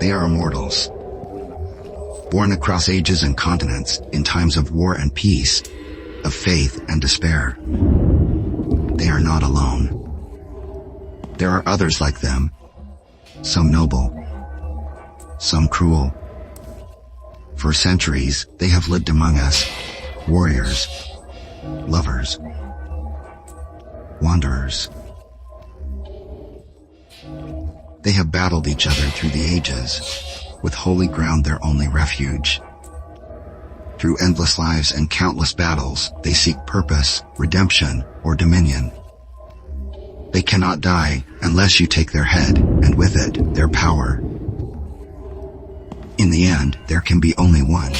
They are immortals. Born across ages and continents, in times of war and peace, of faith and despair. They are not alone. There are others like them, some noble, some cruel. For centuries, they have lived among us, warriors, lovers, wanderers. They have battled each other through the ages, with holy ground their only refuge. Through endless lives and countless battles, they seek purpose, redemption, or dominion. They cannot die unless you take their head, and with it, their power. In the end, there can be only one.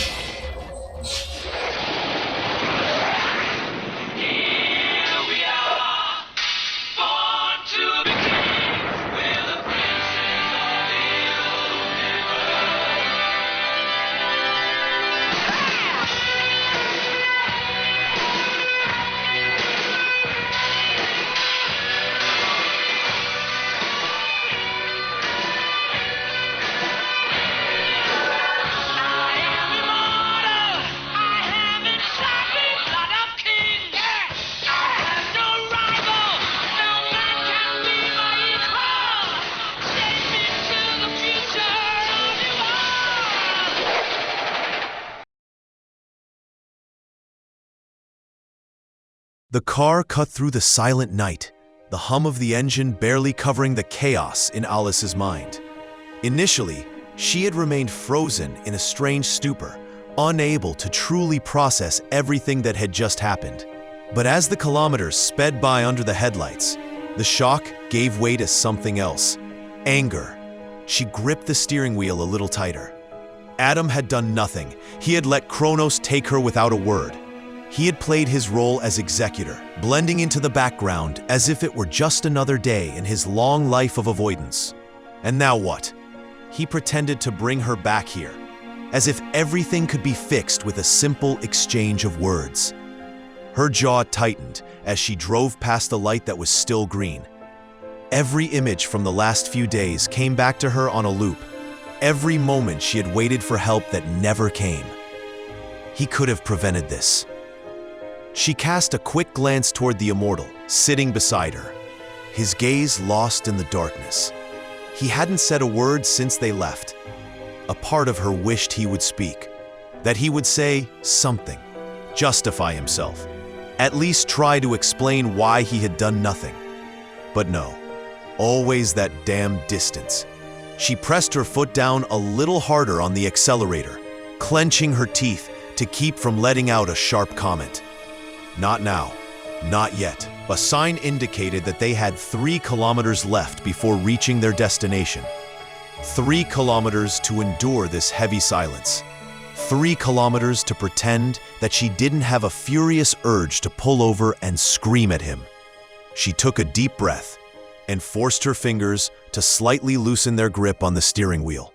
The car cut through the silent night, the hum of the engine barely covering the chaos in Aélis's mind. Initially, she had remained frozen in a strange stupor, unable to truly process everything that had just happened. But as the kilometers sped by under the headlights, the shock gave way to something else: anger. She gripped the steering wheel a little tighter. Adam had done nothing. He had let Kronos take her without a word. He had played his role as executor, blending into the background as if it were just another day in his long life of avoidance. And now what? He pretended to bring her back here, as if everything could be fixed with a simple exchange of words. Her jaw tightened as she drove past the light that was still green. Every image from the last few days came back to her on a loop. Every moment she had waited for help that never came. He could have prevented this. She cast a quick glance toward the immortal, sitting beside her, his gaze lost in the darkness. He hadn't said a word since they left. A part of her wished he would speak, that he would say something, justify himself, at least try to explain why he had done nothing. But no, always that damn distance. She pressed her foot down a little harder on the accelerator, clenching her teeth to keep from letting out a sharp comment. Not now, not yet. A sign indicated that they had 3 kilometers left before reaching their destination. 3 kilometers to endure this heavy silence. 3 kilometers to pretend that she didn't have a furious urge to pull over and scream at him. She took a deep breath and forced her fingers to slightly loosen their grip on the steering wheel.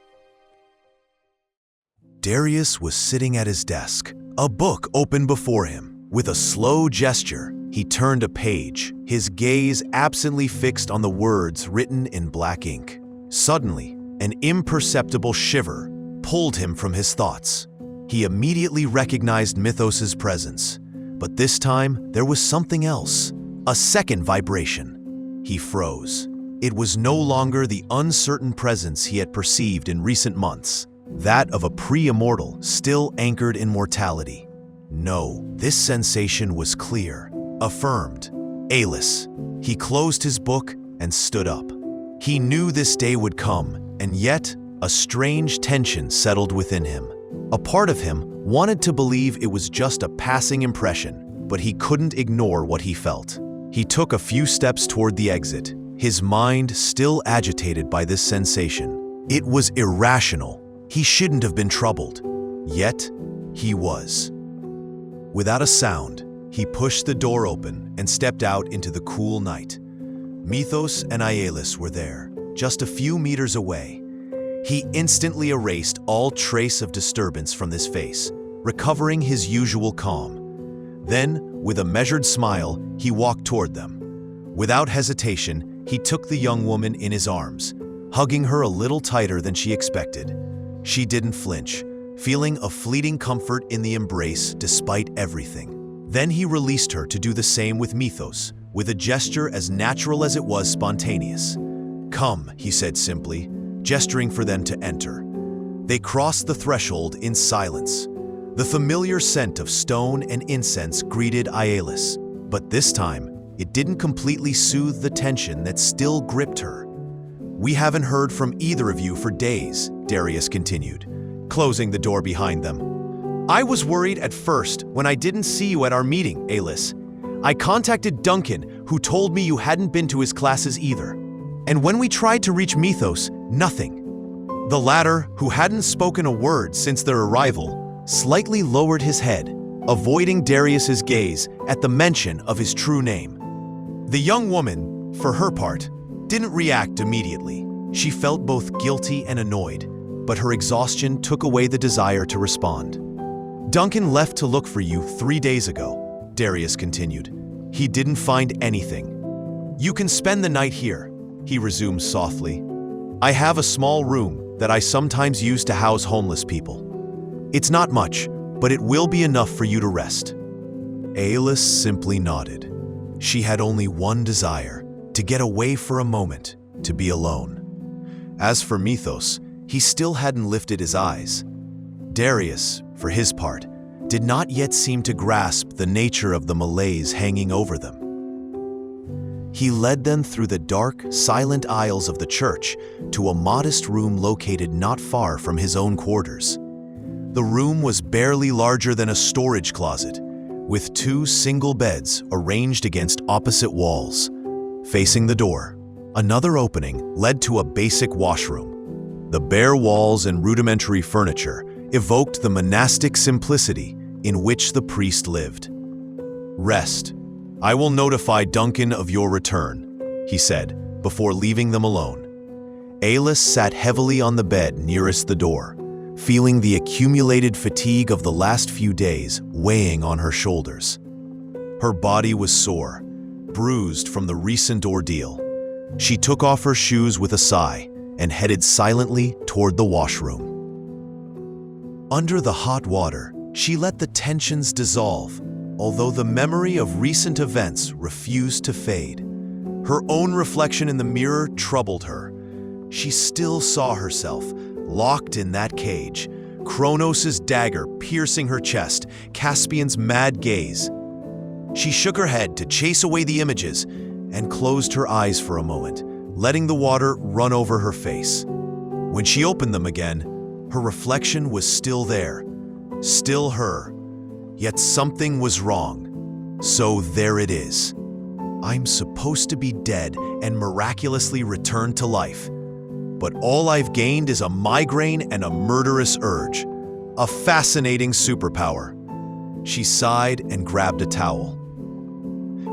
Darius was sitting at his desk, a book open before him. With a slow gesture, he turned a page, his gaze absently fixed on the words written in black ink. Suddenly, an imperceptible shiver pulled him from his thoughts. He immediately recognized Methos's presence, but this time there was something else, a second vibration. He froze. It was no longer the uncertain presence he had perceived in recent months, that of a pre-immortal still anchored in mortality. No, this sensation was clear, affirmed. Aélis. He closed his book and stood up. He knew this day would come, and yet a strange tension settled within him. A part of him wanted to believe it was just a passing impression, but he couldn't ignore what he felt. He took a few steps toward the exit, his mind still agitated by this sensation. It was irrational. He shouldn't have been troubled. Yet, he was. Without a sound, he pushed the door open and stepped out into the cool night. Methos and Aélis were there, just a few meters away. He instantly erased all trace of disturbance from his face, recovering his usual calm. Then, with a measured smile, he walked toward them. Without hesitation, he took the young woman in his arms. hugging her a little tighter than she expected. She didn't flinch, feeling a fleeting comfort in the embrace despite everything. Then he released her to do the same with Methos, with a gesture as natural as it was spontaneous. "Come," he said simply, gesturing for them to enter. They crossed the threshold in silence. The familiar scent of stone and incense greeted Aélis, but this time, it didn't completely soothe the tension that still gripped her. "We haven't heard from either of you for days," Darius continued, closing the door behind them. "I was worried at first when I didn't see you at our meeting, Aélis. I contacted Duncan, who told me you hadn't been to his classes either. And when we tried to reach Methos, nothing." The latter, who hadn't spoken a word since their arrival, slightly lowered his head, avoiding Darius's gaze at the mention of his true name. The young woman, for her part, didn't react immediately. She felt both guilty and annoyed, but her exhaustion took away the desire to respond. "Duncan left to look for you 3 days ago," Darius continued. "He didn't find anything. You can spend the night here," he resumed softly. "I have a small room that I sometimes use to house homeless people. It's not much, but it will be enough for you to rest." Aélis simply nodded. She had only one desire, to get away for a moment, to be alone. As for Methos, he still hadn't lifted his eyes. Darius, for his part, did not yet seem to grasp the nature of the malaise hanging over them. He led them through the dark, silent aisles of the church to a modest room located not far from his own quarters. The room was barely larger than a storage closet, with 2 single beds arranged against opposite walls. Facing the door, another opening led to a basic washroom. The bare walls and rudimentary furniture evoked the monastic simplicity in which the priest lived. "Rest. I will notify Duncan of your return," he said, before leaving them alone. Aélis sat heavily on the bed nearest the door, feeling the accumulated fatigue of the last few days weighing on her shoulders. Her body was sore, bruised from the recent ordeal. She took off her shoes with a sigh and headed silently toward the washroom. Under the hot water, she let the tensions dissolve, although the memory of recent events refused to fade. Her own reflection in the mirror troubled her. She still saw herself, locked in that cage, Kronos' dagger piercing her chest, Caspian's mad gaze. She shook her head to chase away the images and closed her eyes for a moment, letting the water run over her face. When she opened them again, her reflection was still there, still her. Yet something was wrong. So there it is. I'm supposed to be dead and miraculously returned to life. But all I've gained is a migraine and a murderous urge. A fascinating superpower. She sighed and grabbed a towel.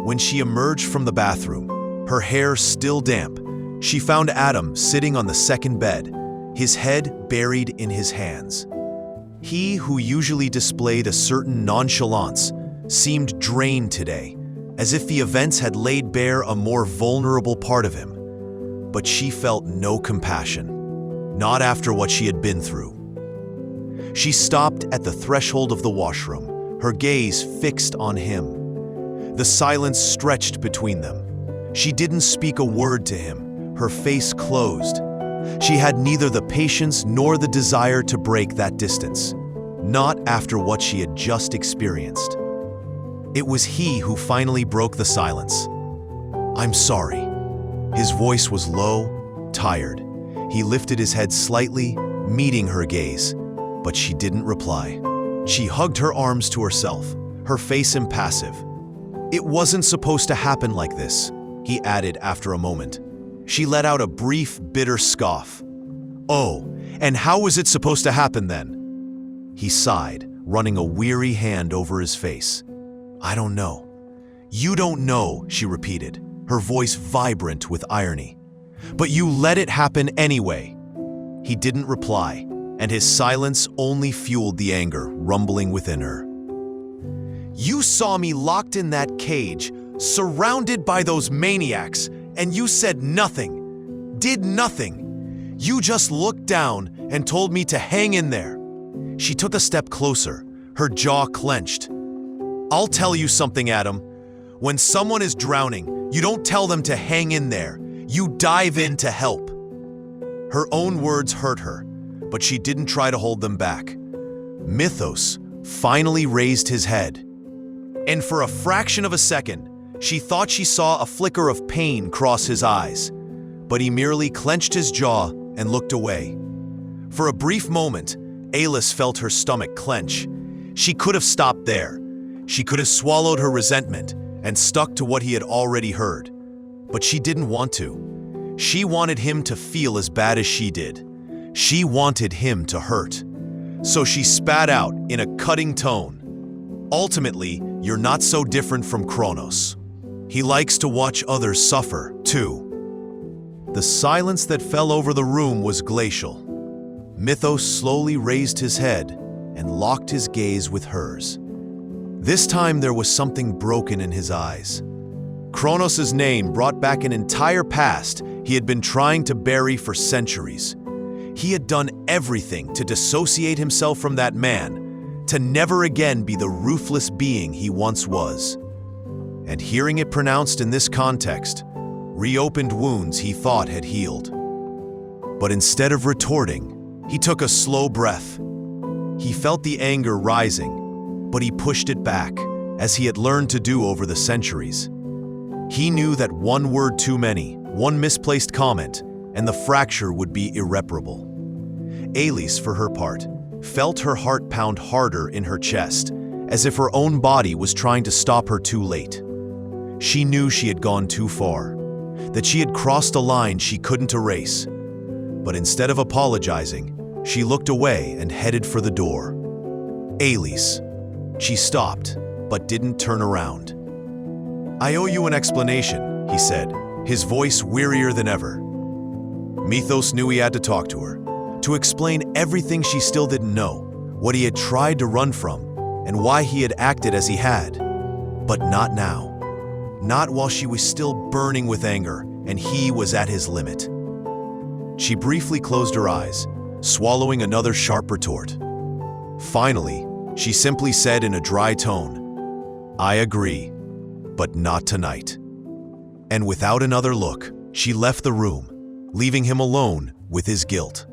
When she emerged from the bathroom, her hair still damp, she found Adam sitting on the second bed, his head buried in his hands. He, who usually displayed a certain nonchalance, seemed drained today, as if the events had laid bare a more vulnerable part of him. But she felt no compassion, not after what she had been through. She stopped at the threshold of the washroom, her gaze fixed on him. The silence stretched between them. She didn't speak a word to him, her face closed. She had neither the patience nor the desire to break that distance, not after what she had just experienced. It was he who finally broke the silence. "I'm sorry." His voice was low, tired. He lifted his head slightly, meeting her gaze, but she didn't reply. She hugged her arms to herself, her face impassive. "It wasn't supposed to happen like this," he added after a moment. She let out a brief, bitter scoff. "Oh, and how was it supposed to happen then?" He sighed, running a weary hand over his face. "I don't know." "You don't know," she repeated, her voice vibrant with irony. "But you let it happen anyway." He didn't reply, and his silence only fueled the anger rumbling within her. "You saw me locked in that cage, surrounded by those maniacs, and you said nothing, did nothing. You just looked down and told me to hang in there." She took a step closer, her jaw clenched. "I'll tell you something, Adam. When someone is drowning, you don't tell them to hang in there. You dive in to help." Her own words hurt her, but she didn't try to hold them back. Methos finally raised his head, and for a fraction of a second, she thought she saw a flicker of pain cross his eyes, but he merely clenched his jaw and looked away. For a brief moment, Aélis felt her stomach clench. She could have stopped there. She could have swallowed her resentment and stuck to what he had already heard. But she didn't want to. She wanted him to feel as bad as she did. She wanted him to hurt. So she spat out in a cutting tone. "Ultimately, you're not so different from Kronos. He likes to watch others suffer, too." The silence that fell over the room was glacial. Methos slowly raised his head and locked his gaze with hers. This time there was something broken in his eyes. Kronos' name brought back an entire past he had been trying to bury for centuries. He had done everything to dissociate himself from that man, to never again be the ruthless being he once was. And hearing it pronounced in this context, reopened wounds he thought had healed. But instead of retorting, he took a slow breath. He felt the anger rising, but he pushed it back, as he had learned to do over the centuries. He knew that one word too many, one misplaced comment, and the fracture would be irreparable. Aélis, for her part, felt her heart pound harder in her chest, as if her own body was trying to stop her too late. She knew she had gone too far, that she had crossed a line she couldn't erase. But instead of apologizing, she looked away and headed for the door. "Aélis." She stopped, but didn't turn around. "I owe you an explanation," he said, his voice wearier than ever. Methos knew he had to talk to her, to explain everything she still didn't know, what he had tried to run from, and why he had acted as he had. But not now. Not while she was still burning with anger, and he was at his limit. She briefly closed her eyes, swallowing another sharp retort. Finally, she simply said in a dry tone, "I agree, but not tonight." And without another look, she left the room, leaving him alone with his guilt.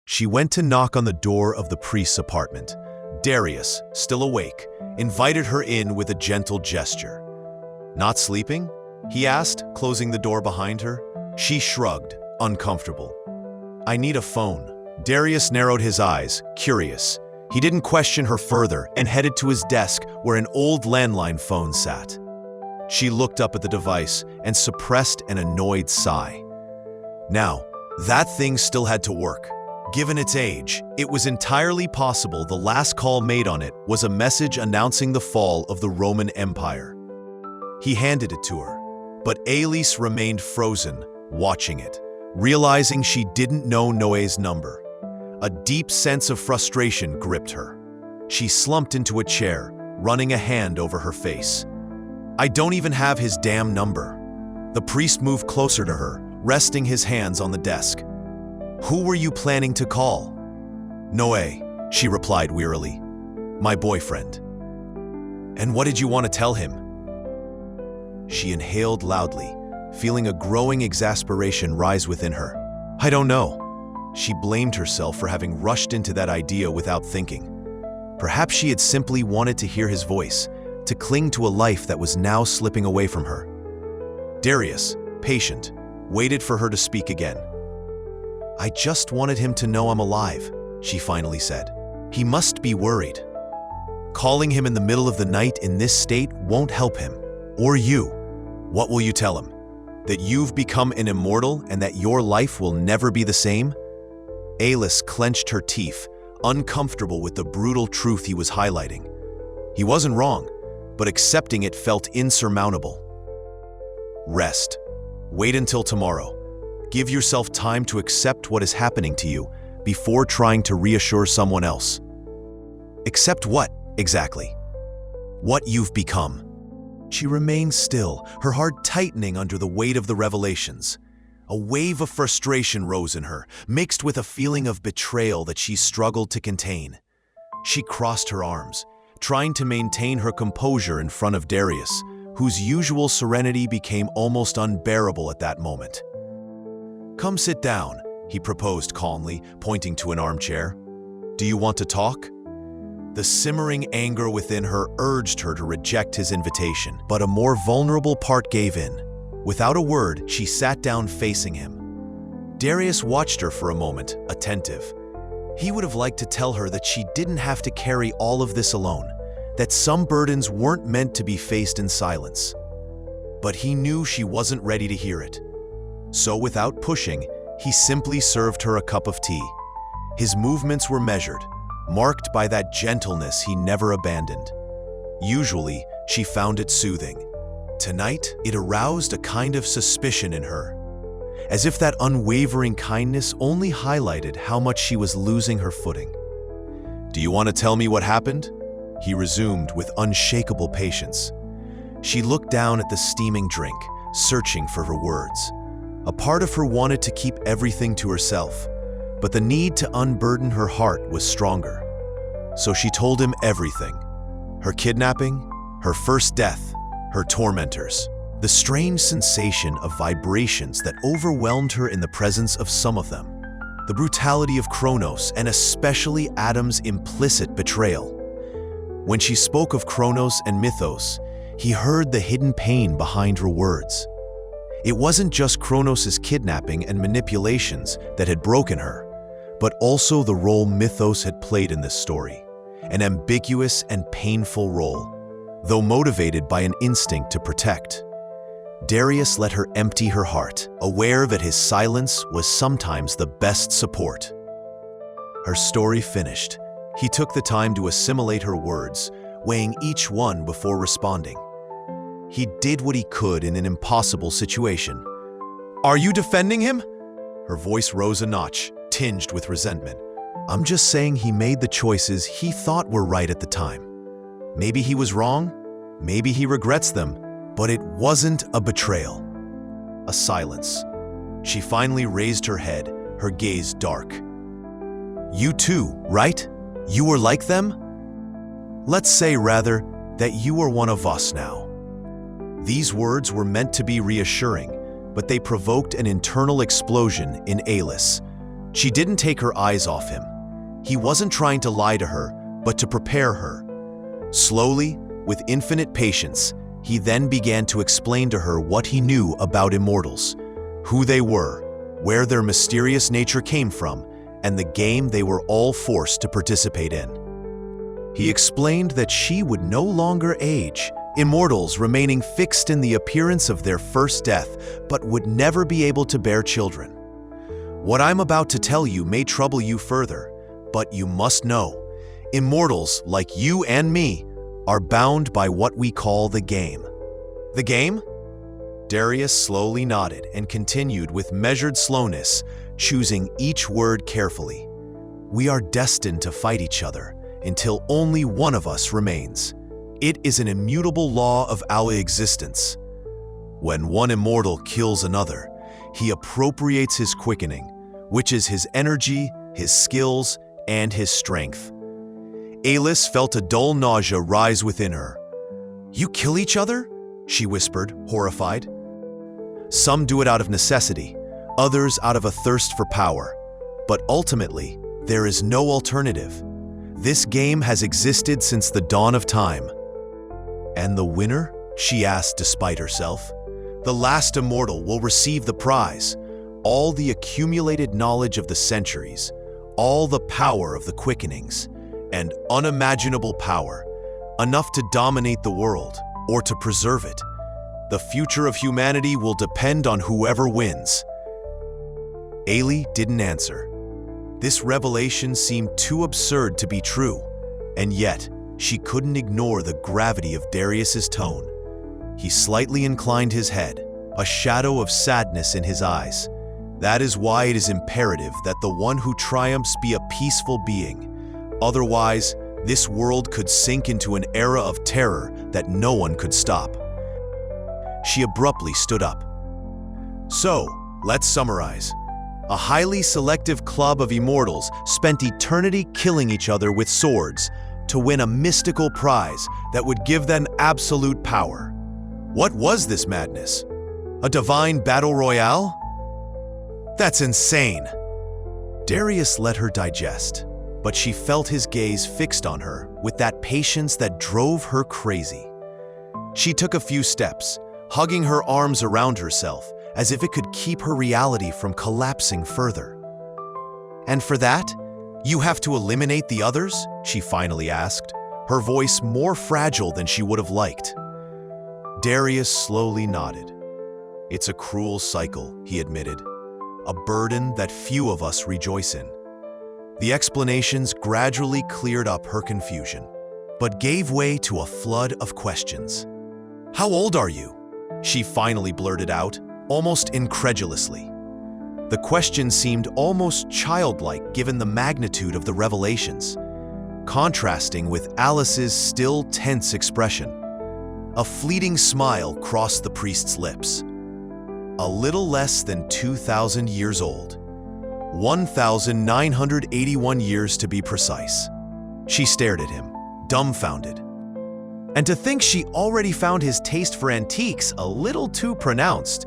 She went to knock on the door of the priest's apartment. Darius, still awake, invited her in with a gentle gesture. "Not sleeping?" he asked, closing the door behind her. She shrugged, uncomfortable. "I need a phone." Darius narrowed his eyes, curious. He didn't question her further and headed to his desk where an old landline phone sat. She looked up at the device and suppressed an annoyed sigh. Now, that thing still had to work. Given its age, it was entirely possible the last call made on it was a message announcing the fall of the Roman Empire. He handed it to her, but Aélis remained frozen, watching it, realizing she didn't know Noé's number. A deep sense of frustration gripped her. She slumped into a chair, running a hand over her face. "I don't even have his damn number." The priest moved closer to her, resting his hands on the desk. "Who were you planning to call?" "Noé," she replied wearily. "My boyfriend." "And what did you want to tell him?" She inhaled loudly, feeling a growing exasperation rise within her. "I don't know." She blamed herself for having rushed into that idea without thinking. Perhaps she had simply wanted to hear his voice, to cling to a life that was now slipping away from her. Darius, patient, waited for her to speak again. "I just wanted him to know I'm alive," she finally said. "He must be worried. Calling him in the middle of the night in this state won't help him. Or you. What will you tell him? That you've become an immortal and that your life will never be the same?" Aélis clenched her teeth, uncomfortable with the brutal truth he was highlighting. He wasn't wrong, but accepting it felt insurmountable. "Rest. Wait until tomorrow. Give yourself time to accept what is happening to you before trying to reassure someone else." "Accept what, exactly?" "What you've become." She remained still, her heart tightening under the weight of the revelations. A wave of frustration rose in her, mixed with a feeling of betrayal that she struggled to contain. She crossed her arms, trying to maintain her composure in front of Darius, whose usual serenity became almost unbearable at that moment. "Come sit down," he proposed calmly, pointing to an armchair. "Do you want to talk?" The simmering anger within her urged her to reject his invitation, but a more vulnerable part gave in. Without a word, she sat down facing him. Darius watched her for a moment, attentive. He would have liked to tell her that she didn't have to carry all of this alone, that some burdens weren't meant to be faced in silence. But he knew she wasn't ready to hear it. So without pushing, he simply served her a cup of tea. His movements were measured, marked by that gentleness he never abandoned. Usually, she found it soothing. Tonight, it aroused a kind of suspicion in her, as if that unwavering kindness only highlighted how much she was losing her footing. "Do you want to tell me what happened?" he resumed with unshakable patience. She looked down at the steaming drink, searching for her words. A part of her wanted to keep everything to herself, but the need to unburden her heart was stronger. So she told him everything. Her kidnapping, her first death, her tormentors, the strange sensation of vibrations that overwhelmed her in the presence of some of them, the brutality of Kronos, and especially Adam's implicit betrayal. When she spoke of Kronos and Methos, he heard the hidden pain behind her words. It wasn't just Kronos' kidnapping and manipulations that had broken her, but also the role Methos had played in this story, an ambiguous and painful role, though motivated by an instinct to protect. Darius let her empty her heart, aware that his silence was sometimes the best support. Her story finished. He took the time to assimilate her words, weighing each one before responding. He did what he could in an impossible situation. "Are you defending him?" Her voice rose a notch, tinged with resentment. "I'm just saying he made the choices he thought were right at the time. Maybe he was wrong, maybe he regrets them, but it wasn't a betrayal." A silence. She finally raised her head, her gaze dark. "You too, right? You were like them? Let's say, rather, that you are one of us now." These words were meant to be reassuring, but they provoked an internal explosion in Aélis. She didn't take her eyes off him. He wasn't trying to lie to her, but to prepare her. Slowly, with infinite patience, he then began to explain to her what he knew about immortals, who they were, where their mysterious nature came from, and the game they were all forced to participate in. He explained that she would no longer age, immortals remaining fixed in the appearance of their first death, but would never be able to bear children. What I'm about to tell you may trouble you further, but you must know, immortals like you and me are bound by what we call the game. The game? Darius slowly nodded and continued with measured slowness, choosing each word carefully. We are destined to fight each other until only one of us remains. It is an immutable law of our existence. When one immortal kills another, he appropriates his quickening, which is his energy, his skills, and his strength. Aélis felt a dull nausea rise within her. "You kill each other?" she whispered, horrified. "Some do it out of necessity, others out of a thirst for power. But ultimately, there is no alternative. This game has existed since the dawn of time." "And the winner?" she asked despite herself. "The last immortal will receive the prize, all the accumulated knowledge of the centuries, all the power of the quickenings, and unimaginable power, enough to dominate the world or to preserve it. The future of humanity will depend on whoever wins." Aélis didn't answer. This revelation seemed too absurd to be true, and yet she couldn't ignore the gravity of Darius's tone. He slightly inclined his head, a shadow of sadness in his eyes. "That is why it is imperative that the one who triumphs be a peaceful being. Otherwise, this world could sink into an era of terror that no one could stop." She abruptly stood up. "So, Let's summarize. A highly selective club of immortals spent eternity killing each other with swords to win a mystical prize that would give them absolute power. What was this madness? A divine battle royale? That's insane. Darius let her digest, but she felt his gaze fixed on her with that patience that drove her crazy. She took a few steps, hugging her arms around herself as if it could keep her reality from collapsing further. "And for that, you have to eliminate the others?" she finally asked, her voice more fragile than she would have liked. Darius slowly nodded. "It's a cruel cycle," he admitted, "a burden that few of us rejoice in." The explanations gradually cleared up her confusion, but gave way to a flood of questions. "How old are you?" she finally blurted out, almost incredulously. The question seemed almost childlike given the magnitude of the revelations, contrasting with Alice's still tense expression. A fleeting smile crossed the priest's lips. "A little less than 2,000 years old. 1,981 years to be precise." She stared at him, dumbfounded. And to think she already found his taste for antiques a little too pronounced.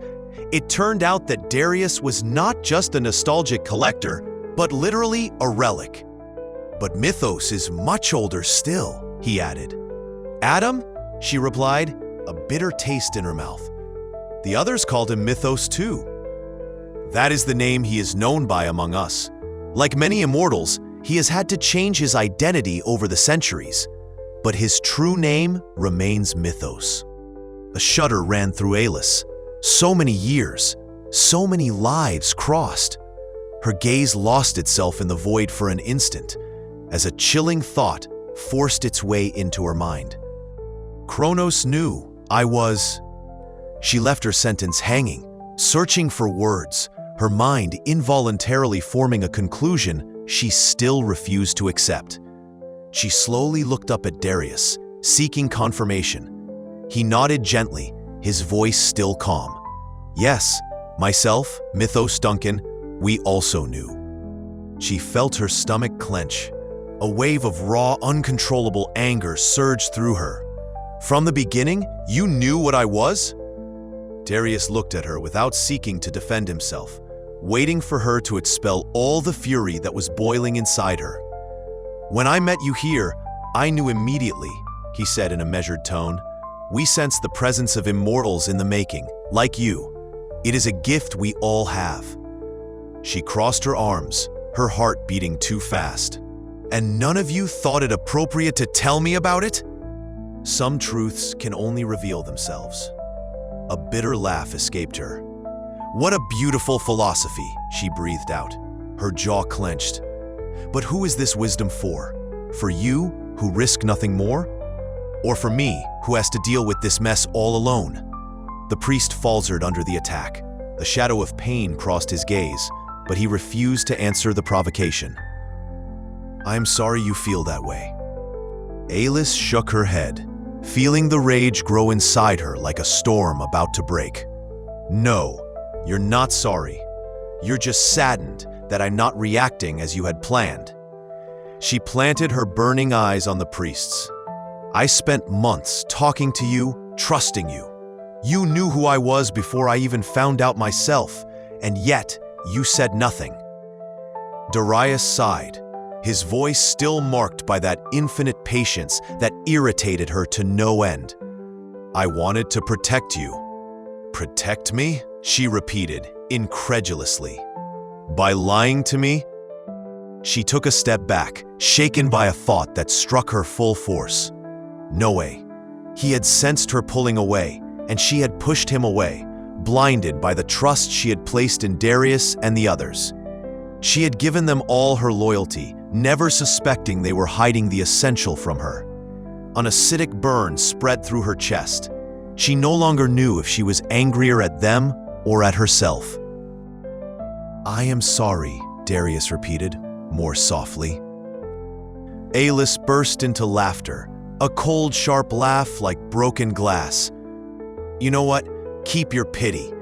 It turned out that Darius was not just a nostalgic collector, but literally a relic. "But Methos is much older still," he added. "Adam?" she replied, a bitter taste in her mouth. "The others called him Methos too." "That is the name he is known by among us. Like many immortals, he has had to change his identity over the centuries, but his true name remains Methos." A shudder ran through Aélis. So many years, so many lives crossed. Her gaze lost itself in the void for an instant, as a chilling thought forced its way into her mind. "Kronos knew I was..." She left her sentence hanging, searching for words, her mind involuntarily forming a conclusion she still refused to accept. She slowly looked up at Darius, seeking confirmation. He nodded gently, his voice still calm. "Yes, myself, Methos, Duncan, we also knew." She felt her stomach clench. A wave of raw, uncontrollable anger surged through her. "From the beginning, you knew what I was?" Darius looked at her without seeking to defend himself, waiting for her to expel all the fury that was boiling inside her. "When I met you here, I knew immediately," he said in a measured tone. "We sense the presence of immortals in the making, like you. It is a gift we all have." She crossed her arms, her heart beating too fast. "And none of you thought it appropriate to tell me about it?" "Some truths can only reveal themselves." A bitter laugh escaped her. "What a beautiful philosophy," she breathed out, her jaw clenched. "But who is this wisdom for? For you, who risk nothing more? Or for me, who has to deal with this mess all alone?" The priest faltered under the attack. The shadow of pain crossed his gaze, but he refused to answer the provocation. "I am sorry you feel that way." Aélis shook her head, feeling the rage grow inside her like a storm about to break. "No, you're not sorry. You're just saddened that I'm not reacting as you had planned." She planted her burning eyes on the priest's. "I spent months talking to you, trusting you. You knew who I was before I even found out myself, and yet you said nothing." Darius sighed, his voice still marked by that infinite patience that irritated her to no end. "I wanted to protect you." "Protect me?" she repeated, incredulously. "By lying to me?" She took a step back, shaken by a thought that struck her full force. No way. He had sensed her pulling away, and she had pushed him away, blinded by the trust she had placed in Darius and the others. She had given them all her loyalty, never suspecting they were hiding the essential from her. An acidic burn spread through her chest. She no longer knew if she was angrier at them or at herself. "I am sorry," Darius repeated, more softly. Aélis burst into laughter, a cold, sharp laugh like broken glass. "You know what? Keep your pity.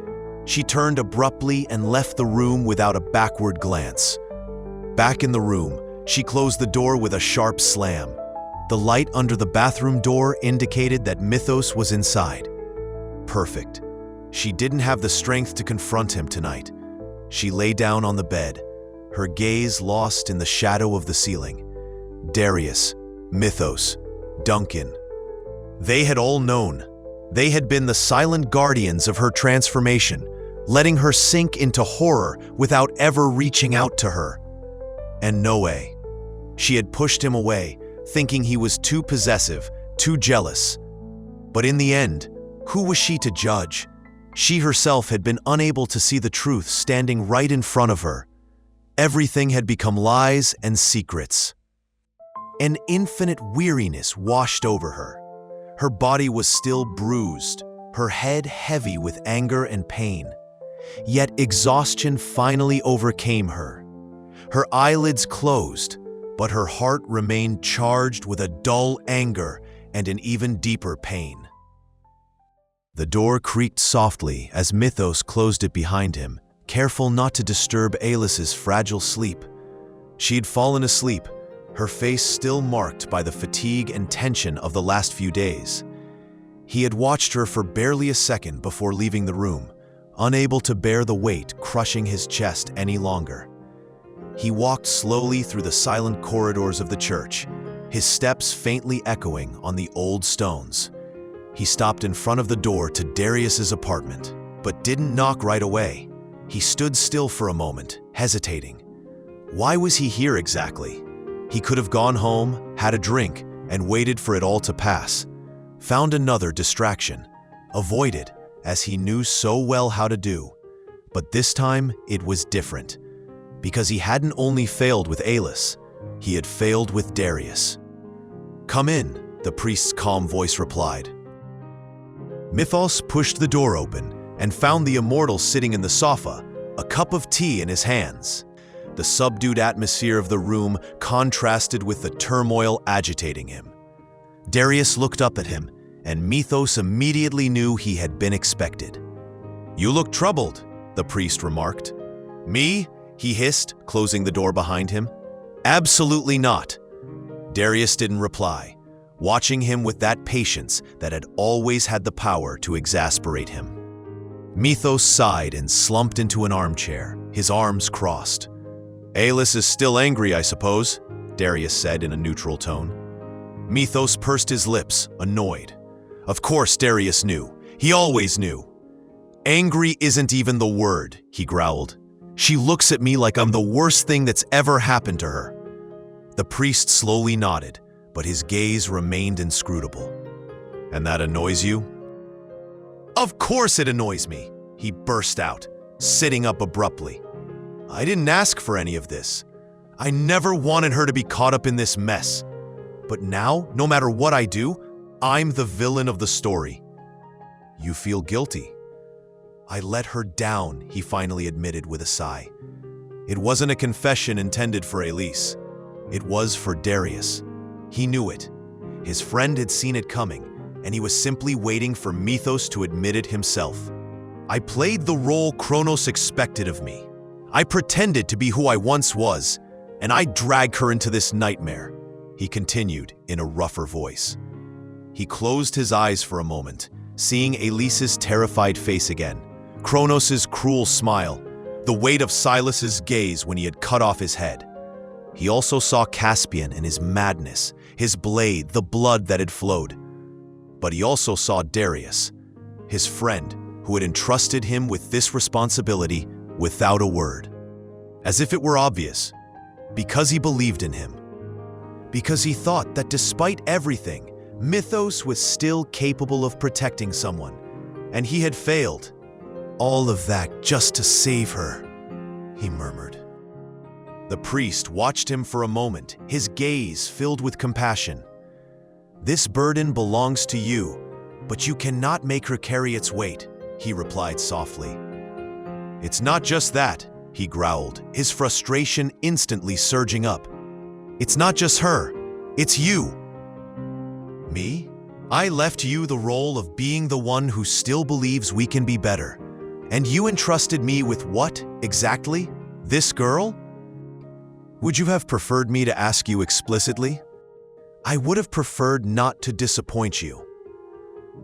She turned abruptly and left the room without a backward glance. Back in the room, she closed the door with a sharp slam. The light under the bathroom door indicated that Methos was inside. Perfect. She didn't have the strength to confront him tonight. She lay down on the bed, her gaze lost in the shadow of the ceiling. Darius, Methos, Duncan. They had all known. They had been the silent guardians of her transformation, letting her sink into horror without ever reaching out to her. And Noé. She had pushed him away, thinking he was too possessive, too jealous. But in the end, who was she to judge? She herself had been unable to see the truth standing right in front of her. Everything had become lies and secrets. An infinite weariness washed over her. Her body was still bruised, her head heavy with anger and pain. Yet exhaustion finally overcame her. Her eyelids closed, but her heart remained charged with a dull anger and an even deeper pain. The door creaked softly as Methos closed it behind him, careful not to disturb Aélis's fragile sleep. She had fallen asleep, her face still marked by the fatigue and tension of the last few days. He had watched her for barely a second before leaving the room, unable to bear the weight crushing his chest any longer. He walked slowly through the silent corridors of the church, his steps faintly echoing on the old stones. He stopped in front of the door to Darius's apartment, but didn't knock right away. He stood still for a moment, hesitating. Why was he here exactly? He could have gone home, had a drink, and waited for it all to pass. Found another distraction, avoided, as he knew so well how to do. But this time, it was different. Because he hadn't only failed with Aélis, he had failed with Darius. "Come in," the priest's calm voice replied. Methos pushed the door open and found the immortal sitting in the sofa, a cup of tea in his hands. The subdued atmosphere of the room contrasted with the turmoil agitating him. Darius looked up at him, and Methos immediately knew he had been expected. "You look troubled," the priest remarked. "Me?" he hissed, closing the door behind him. "Absolutely not." Darius didn't reply, watching him with that patience that had always had the power to exasperate him. Methos sighed and slumped into an armchair, his arms crossed. "Aélis is still angry, I suppose," Darius said in a neutral tone. Methos pursed his lips, annoyed. Of course Darius knew. He always knew. "Angry isn't even the word," he growled. "She looks at me like I'm the worst thing that's ever happened to her." The priest slowly nodded, but his gaze remained inscrutable. "And that annoys you?" "Of course it annoys me," he burst out, sitting up abruptly. "I didn't ask for any of this. I never wanted her to be caught up in this mess. But now, no matter what I do, I'm the villain of the story." "You feel guilty." "I let her down," he finally admitted with a sigh. It wasn't a confession intended for Aélis. It was for Darius. He knew it. His friend had seen it coming, and he was simply waiting for Methos to admit it himself. "I played the role Kronos expected of me. I pretended to be who I once was, and I dragged her into this nightmare," he continued in a rougher voice. He closed his eyes for a moment, seeing Aélis's terrified face again, Kronos' cruel smile, the weight of Silas's gaze when he had cut off his head. He also saw Caspian in his madness, his blade, the blood that had flowed. But he also saw Darius, his friend, who had entrusted him with this responsibility without a word. As if it were obvious, because he believed in him. Because he thought that despite everything, Methos was still capable of protecting someone, and he had failed. "All of that just to save her," he murmured. The priest watched him for a moment, his gaze filled with compassion. "This burden belongs to you, but you cannot make her carry its weight," he replied softly. "It's not just that," he growled, his frustration instantly surging up. "It's not just her, it's you." "Me? I left you the role of being the one who still believes we can be better, And you entrusted me with what, exactly? This girl? Would you have preferred me to ask you explicitly? I would have preferred not to disappoint you.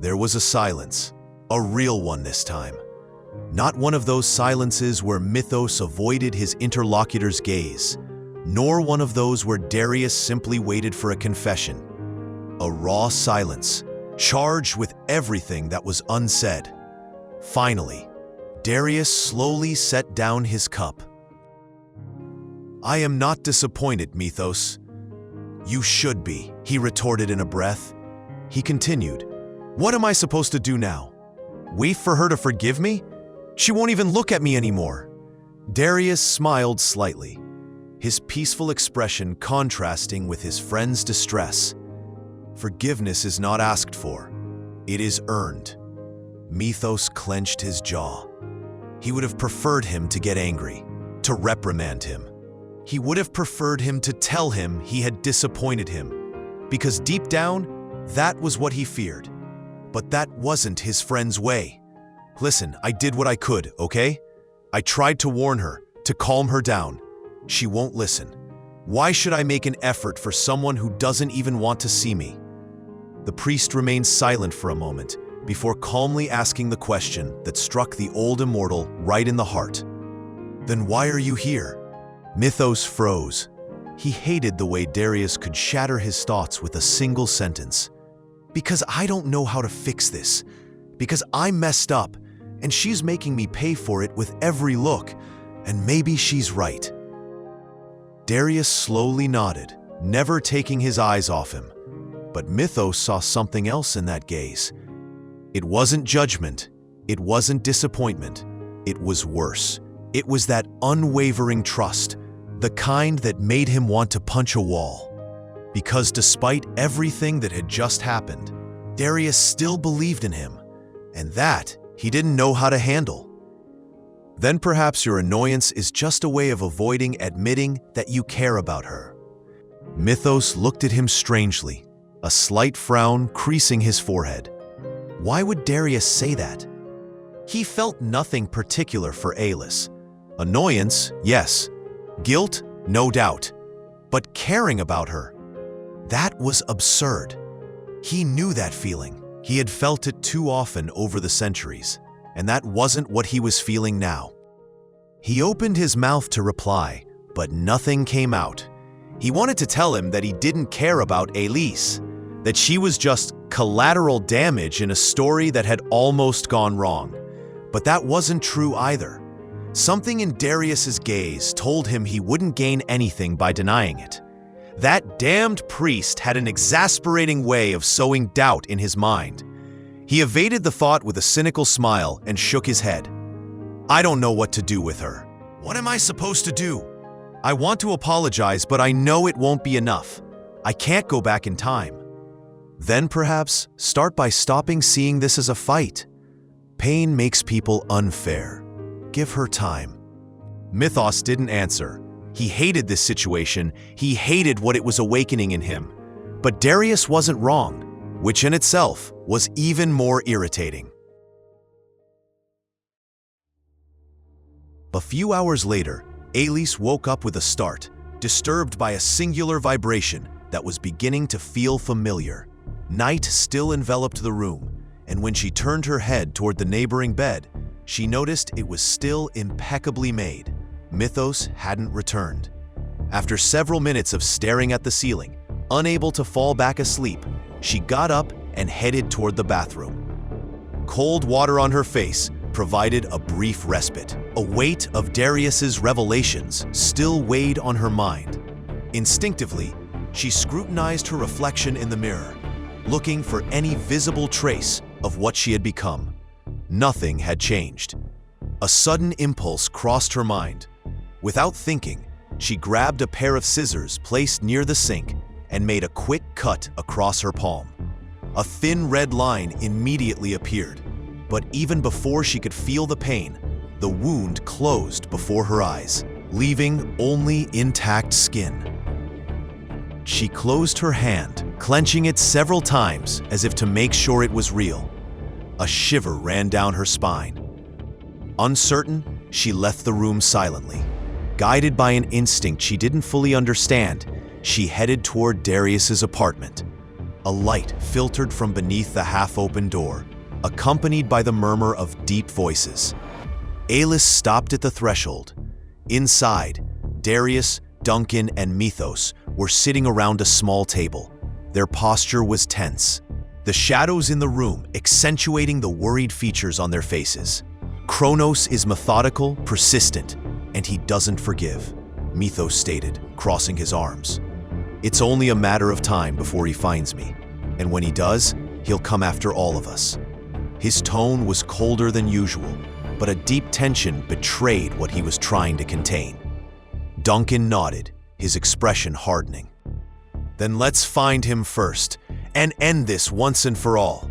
There was a silence, a real one this time. Not one of those silences where Methos avoided his interlocutor's gaze, nor one of those where Darius simply waited for a confession. A raw silence, charged with everything that was unsaid. Finally, Darius slowly set down his cup. I am not disappointed, Methos. You should be, he retorted in a breath. He continued, what am I supposed to do now? Wait for her to forgive me? She won't even look at me anymore. Darius smiled slightly, his peaceful expression contrasting with his friend's distress. Forgiveness is not asked for, it is earned. Methos clenched his jaw. He would have preferred him to get angry, to reprimand him. He would have preferred him to tell him he had disappointed him, because deep down, that was what he feared. But that wasn't his friend's way. Listen, I did what I could, okay? I tried to warn her, to calm her down. She won't listen. Why should I make an effort for someone who doesn't even want to see me? The priest remained silent for a moment before calmly asking the question that struck the old immortal right in the heart. Then why are you here? Methos froze. He hated the way Darius could shatter his thoughts with a single sentence. Because I don't know how to fix this. Because I messed up, and she's making me pay for it with every look, and maybe she's right. Darius slowly nodded, never taking his eyes off him. But Methos saw something else in that gaze. It wasn't judgment. It wasn't disappointment. It was worse. It was that unwavering trust, the kind that made him want to punch a wall. Because despite everything that had just happened, Darius still believed in him, and that he didn't know how to handle. Then perhaps your annoyance is just a way of avoiding admitting that you care about her. Methos looked at him strangely, a slight frown creasing his forehead. Why would Darius say that? He felt nothing particular for Aélis. Annoyance, yes. Guilt, no doubt. But caring about her, that was absurd. He knew that feeling. He had felt it too often over the centuries, and that wasn't what he was feeling now. He opened his mouth to reply, but nothing came out. He wanted to tell him that he didn't care about Aélis, that she was just collateral damage in a story that had almost gone wrong. But that wasn't true either. Something in Darius's gaze told him he wouldn't gain anything by denying it. That damned priest had an exasperating way of sowing doubt in his mind. He evaded the thought with a cynical smile and shook his head. I don't know what to do with her. What am I supposed to do? I want to apologize, but I know it won't be enough. I can't go back in time. Then perhaps start by stopping seeing this as a fight. Pain makes people unfair. Give her time. Methos didn't answer. He hated this situation. He hated what it was awakening in him. But Darius wasn't wrong, which in itself was even more irritating. A few hours later, Aélis woke up with a start, disturbed by a singular vibration that was beginning to feel familiar. Night still enveloped the room, and when she turned her head toward the neighboring bed, she noticed it was still impeccably made. Methos hadn't returned. After several minutes of staring at the ceiling, unable to fall back asleep, she got up and headed toward the bathroom. Cold water on her face provided a brief respite. A weight of Darius's revelations still weighed on her mind. Instinctively, she scrutinized her reflection in the mirror, looking for any visible trace of what she had become. Nothing had changed. A sudden impulse crossed her mind. Without thinking, she grabbed a pair of scissors placed near the sink and made a quick cut across her palm. A thin red line immediately appeared, but even before she could feel the pain, the wound closed before her eyes, leaving only intact skin. She closed her hand, clenching it several times as if to make sure it was real. A shiver ran down her spine. Uncertain, she left the room silently. Guided by an instinct she didn't fully understand, she headed toward Darius's apartment. A light filtered from beneath the half-open door, accompanied by the murmur of deep voices. Aélis stopped at the threshold. Inside, Darius, Duncan, and Methos were sitting around a small table. Their posture was tense, the shadows in the room accentuating the worried features on their faces. Kronos is methodical, persistent, and he doesn't forgive, Methos stated, crossing his arms. It's only a matter of time before he finds me, and when he does, he'll come after all of us. His tone was colder than usual, but a deep tension betrayed what he was trying to contain. Duncan nodded, his expression hardening. Then let's find him first, and end this once and for all.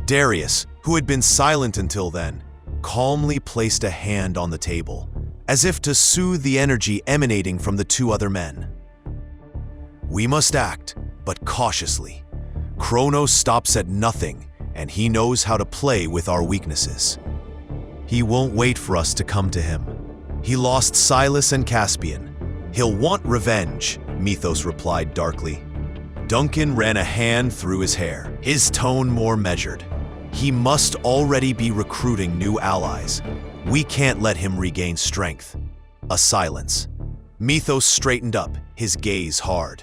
Darius, who had been silent until then, calmly placed a hand on the table, as if to soothe the energy emanating from the two other men. We must act, but cautiously. Kronos stops at nothing, and he knows how to play with our weaknesses. He won't wait for us to come to him. He lost Silas and Caspian. He'll want revenge, Methos replied darkly. Duncan ran a hand through his hair, his tone more measured. He must already be recruiting new allies. We can't let him regain strength. A silence. Methos straightened up, his gaze hard.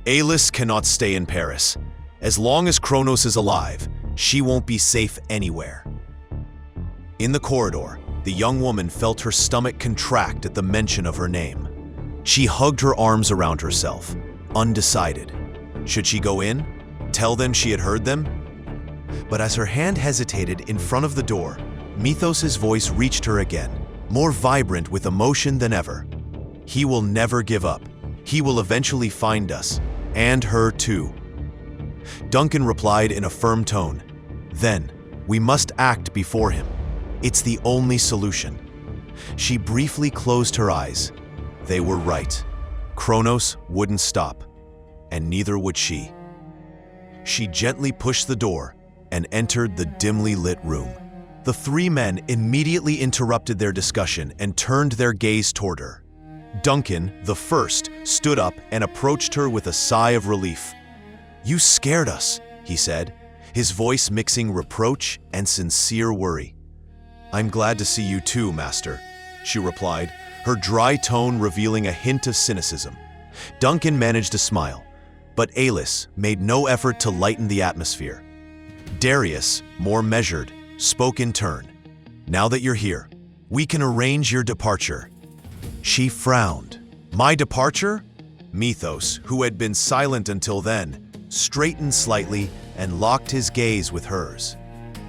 Aélis cannot stay in Paris. As long as Kronos is alive, she won't be safe anywhere. In the corridor, the young woman felt her stomach contract at the mention of her name. She hugged her arms around herself, undecided. Should she go in? Tell them she had heard them? But as her hand hesitated in front of the door, Methos' voice reached her again, more vibrant with emotion than ever. He will never give up. He will eventually find us, and her too. Duncan replied in a firm tone. Then, we must act before him. It's the only solution. She briefly closed her eyes. They were right. Kronos wouldn't stop, and neither would she. She gently pushed the door and entered the dimly lit room. The three men immediately interrupted their discussion and turned their gaze toward her. Duncan, the first, stood up and approached her with a sigh of relief. "You scared us," he said, his voice mixing reproach and sincere worry. "I'm glad to see you too, Master," she replied, her dry tone revealing a hint of cynicism. Duncan managed to smile, but Aélis made no effort to lighten the atmosphere. Darius, more measured, spoke in turn. "Now that you're here, we can arrange your departure." She frowned. "My departure?" Methos, who had been silent until then, straightened slightly and locked his gaze with hers.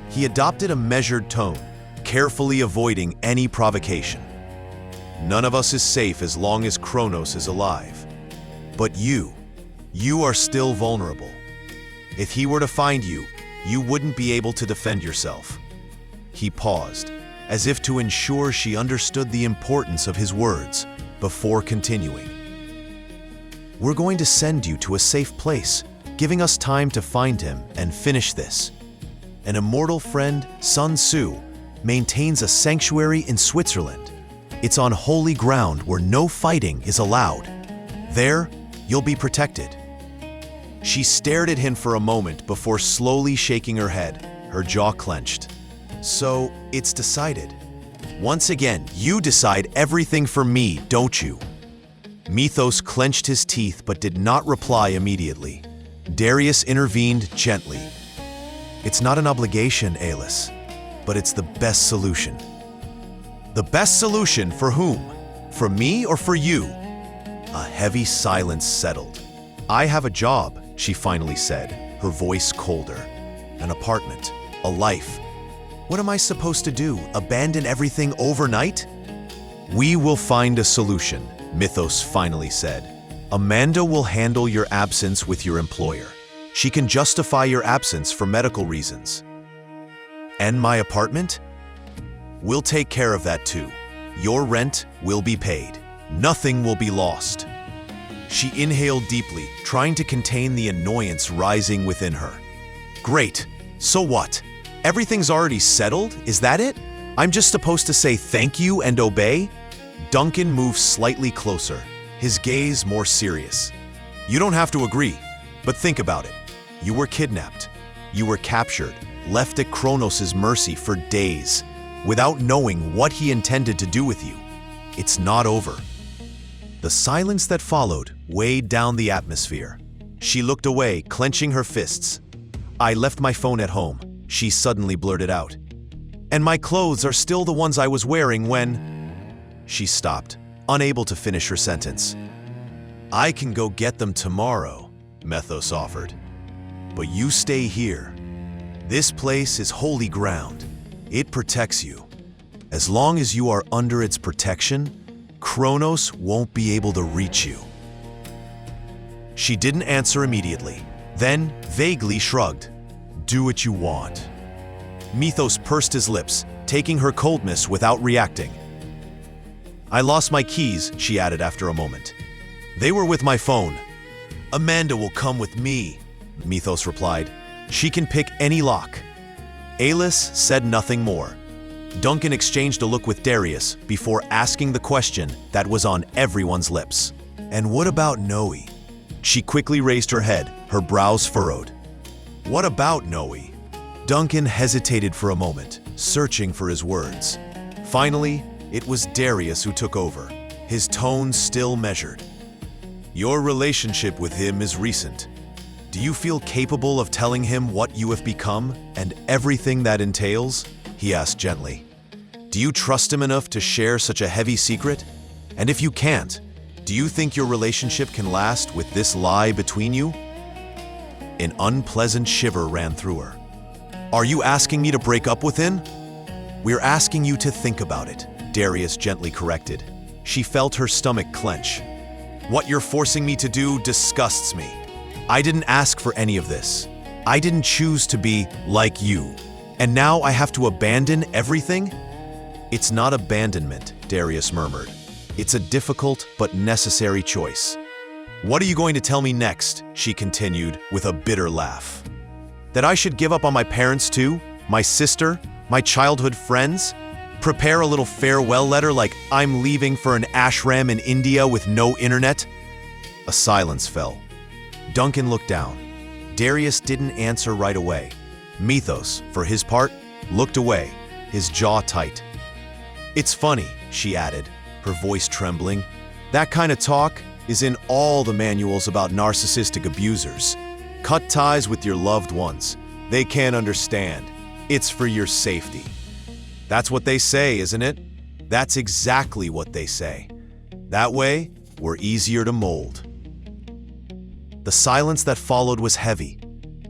He adopted a measured tone, carefully avoiding any provocation. "None of us is safe as long as Kronos is alive. But you are still vulnerable. If he were to find you, you wouldn't be able to defend yourself." He paused, as if to ensure she understood the importance of his words, before continuing. "We're going to send you to a safe place, giving us time to find him and finish this. An immortal friend, Sun Tzu, maintains a sanctuary in Switzerland. It's on holy ground where no fighting is allowed. There, you'll be protected." She stared at him for a moment before slowly shaking her head, her jaw clenched. "So, it's decided. Once again, you decide everything for me, don't you?" Methos clenched his teeth but did not reply immediately. Darius intervened gently. "It's not an obligation, Aélis, but it's the best solution." "The best solution for whom? For me or for you?" A heavy silence settled. "I have a job," she finally said, her voice colder. "An apartment, a life. What am I supposed to do, abandon everything overnight?" "We will find a solution," Methos finally said. "Amanda will handle your absence with your employer. She can justify your absence for medical reasons." "And my apartment?" "We'll take care of that too. Your rent will be paid. Nothing will be lost." She inhaled deeply, trying to contain the annoyance rising within her. "Great. So what? Everything's already settled? Is that it? I'm just supposed to say thank you and obey? Duncan moved slightly closer, his gaze more serious. You don't have to agree, but think about it. You were kidnapped. You were captured, left at Kronos' mercy for days, without knowing what he intended to do with you. It's not over. The silence that followed weighed down the atmosphere. She looked away, clenching her fists. I left my phone at home, she suddenly blurted out. And my clothes are still the ones I was wearing when… She stopped, unable to finish her sentence. I can go get them tomorrow, Methos offered. But you stay here. This place is holy ground. It protects you. As long as you are under its protection, Kronos won't be able to reach you. She didn't answer immediately, then vaguely shrugged. Do what you want. Methos pursed his lips, taking her coldness without reacting. I lost my keys, she added after a moment. They were with my phone. Amanda will come with me, Methos replied. She can pick any lock. Aélis said nothing more. Duncan exchanged a look with Darius before asking the question that was on everyone's lips. And what about Noe? She quickly raised her head, her brows furrowed. What about Noe? Duncan hesitated for a moment, searching for his words. Finally, it was Darius who took over, his tone still measured. Your relationship with him is recent. Do you feel capable of telling him what you have become and everything that entails? He asked gently. Do you trust him enough to share such a heavy secret? And if you can't, do you think your relationship can last with this lie between you? An unpleasant shiver ran through her. Are you asking me to break up with him? We're asking you to think about it, Darius gently corrected. She felt her stomach clench. What you're forcing me to do disgusts me. I didn't ask for any of this. I didn't choose to be like you. And now I have to abandon everything? It's not abandonment, Darius murmured. It's a difficult but necessary choice. What are you going to tell me next? She continued with a bitter laugh. That I should give up on my parents too? My sister? My childhood friends? Prepare a little farewell letter like I'm leaving for an ashram in India with no internet? A silence fell. Duncan looked down. Darius didn't answer right away. Methos, for his part, looked away, his jaw tight. It's funny, she added, her voice trembling. That kind of talk is in all the manuals about narcissistic abusers. Cut ties with your loved ones. They can't understand. It's for your safety. That's what they say, isn't it? That's exactly what they say. That way, we're easier to mold. The silence that followed was heavy.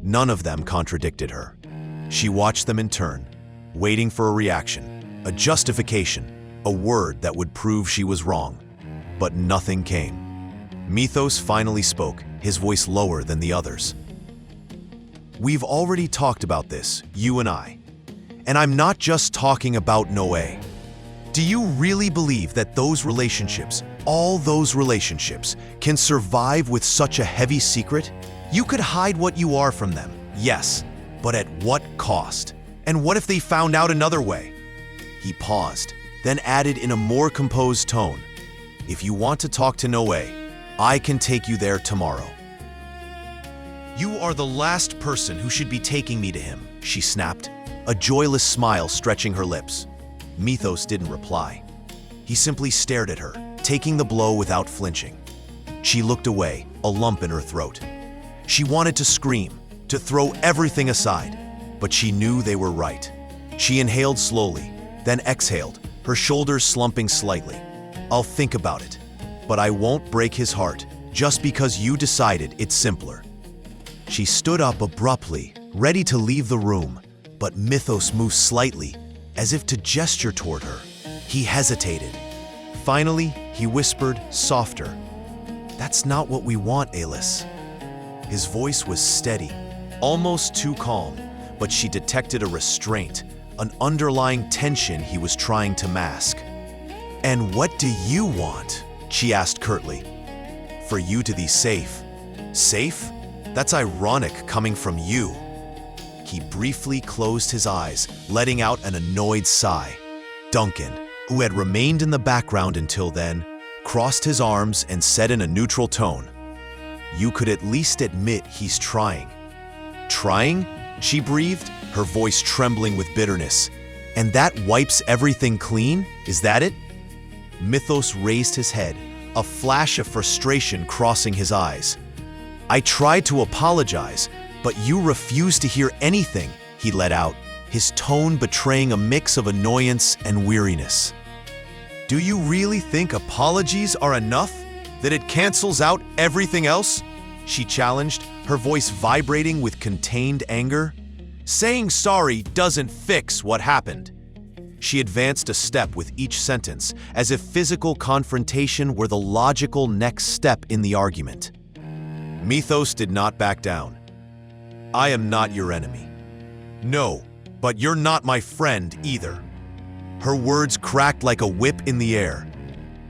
None of them contradicted her. She watched them in turn, waiting for a reaction, a justification, a word that would prove she was wrong. But nothing came. Methos finally spoke, his voice lower than the others. We've already talked about this, you and I. And I'm not just talking about Noe. Do you really believe that those relationships, all those relationships, can survive with such a heavy secret? You could hide what you are from them, yes, but at what cost? And what if they found out another way? He paused, then added in a more composed tone, if you want to talk to Noe, I can take you there tomorrow. You are the last person who should be taking me to him, she snapped, a joyless smile stretching her lips. Methos didn't reply. He simply stared at her, taking the blow without flinching. She looked away, a lump in her throat. She wanted to scream, to throw everything aside, but she knew they were right. She inhaled slowly, then exhaled, her shoulders slumping slightly. I'll think about it, but I won't break his heart just because you decided it's simpler. She stood up abruptly, ready to leave the room, but Methos moved slightly, as if to gesture toward her. He hesitated. Finally, he whispered, softer, That's not what we want, Aélis. His voice was steady, almost too calm, but she detected a restraint, an underlying tension he was trying to mask. And what do you want? She asked curtly. For you to be safe. Safe? That's ironic coming from you. He briefly closed his eyes, letting out an annoyed sigh. Duncan, who had remained in the background until then, crossed his arms and said in a neutral tone, "You could at least admit he's trying." "Trying?" she breathed, her voice trembling with bitterness. "And that wipes everything clean? Is that it?" Methos raised his head, a flash of frustration crossing his eyes. "I tried to apologize, but you refused to hear anything," he let out, his tone betraying a mix of annoyance and weariness. "Do you really think apologies are enough? That it cancels out everything else?" she challenged, her voice vibrating with contained anger. "Saying sorry doesn't fix what happened." She advanced a step with each sentence, as if physical confrontation were the logical next step in the argument. Methos did not back down. "I am not your enemy." "No, but you're not my friend either." Her words cracked like a whip in the air.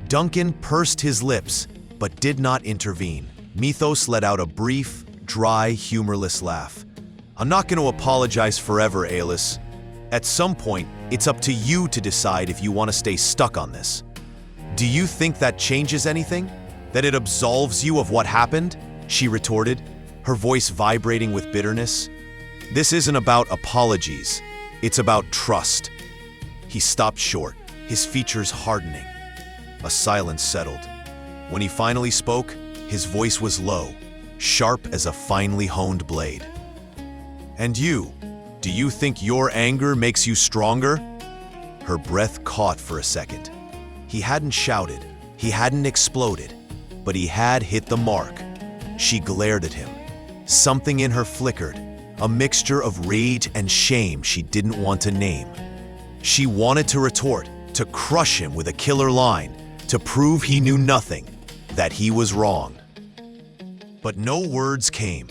Duncan pursed his lips, but did not intervene. Methos let out a brief, dry, humorless laugh. "I'm not going to apologize forever, Aélis. At some point, it's up to you to decide if you want to stay stuck on this." "Do you think that changes anything? That it absolves you of what happened?" she retorted, her voice vibrating with bitterness. "This isn't about apologies. It's about trust." He stopped short, his features hardening. A silence settled. When he finally spoke, his voice was low, sharp as a finely honed blade. "And you? Do you think your anger makes you stronger?" Her breath caught for a second. He hadn't shouted, he hadn't exploded, but he had hit the mark. She glared at him. Something in her flickered, a mixture of rage and shame she didn't want to name. She wanted to retort, to crush him with a killer line, to prove he knew nothing, that he was wrong. But no words came,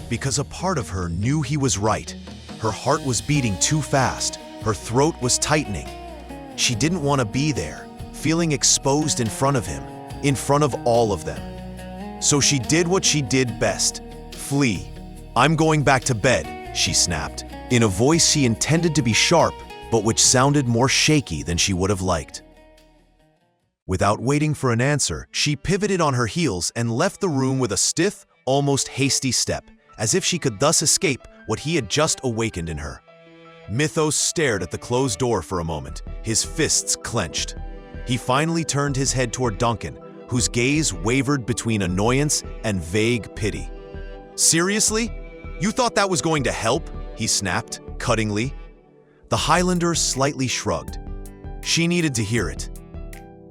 because a part of her knew he was right. Her heart was beating too fast, her throat was tightening. She didn't want to be there, feeling exposed in front of him, in front of all of them. So she did what she did best, flee. "I'm going back to bed," she snapped, in a voice she intended to be sharp, but which sounded more shaky than she would have liked. Without waiting for an answer, she pivoted on her heels and left the room with a stiff, almost hasty step, as if she could thus escape what he had just awakened in her. Methos stared at the closed door for a moment, his fists clenched. He finally turned his head toward Duncan, whose gaze wavered between annoyance and vague pity. "Seriously? You thought that was going to help?" he snapped, cuttingly. The Highlander slightly shrugged. She needed to hear it.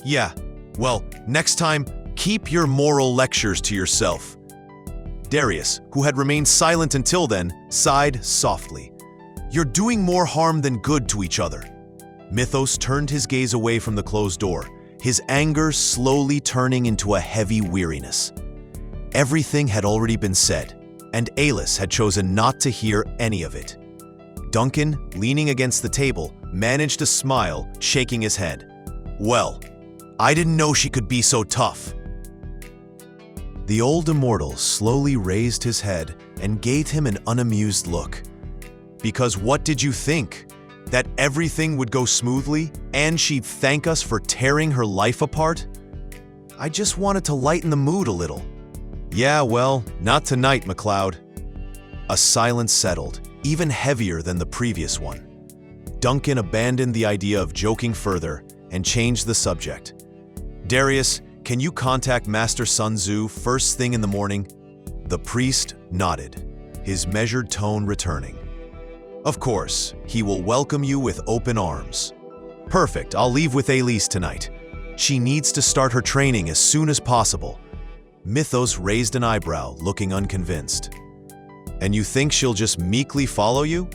"Yeah, well, next time, keep your moral lectures to yourself." Darius, who had remained silent until then, sighed softly. "You're doing more harm than good to each other." Methos turned his gaze away from the closed door, his anger slowly turning into a heavy weariness. Everything had already been said, and Aélis had chosen not to hear any of it. Duncan, leaning against the table, managed to smile, shaking his head. "Well, I didn't know she could be so tough." The old immortal slowly raised his head and gave him an unamused look. "Because what did you think? That everything would go smoothly and she'd thank us for tearing her life apart? I just wanted to lighten the mood a little." "Yeah, well, not tonight, McLeod." A silence settled, even heavier than the previous one. Duncan abandoned the idea of joking further and changed the subject. "Darius, can you contact Master Sun Tzu first thing in the morning?" The priest nodded, his measured tone returning. "Of course, he will welcome you with open arms." "Perfect, I'll leave with Aélis tonight. She needs to start her training as soon as possible." Methos raised an eyebrow, looking unconvinced. "And you think she'll just meekly follow you?"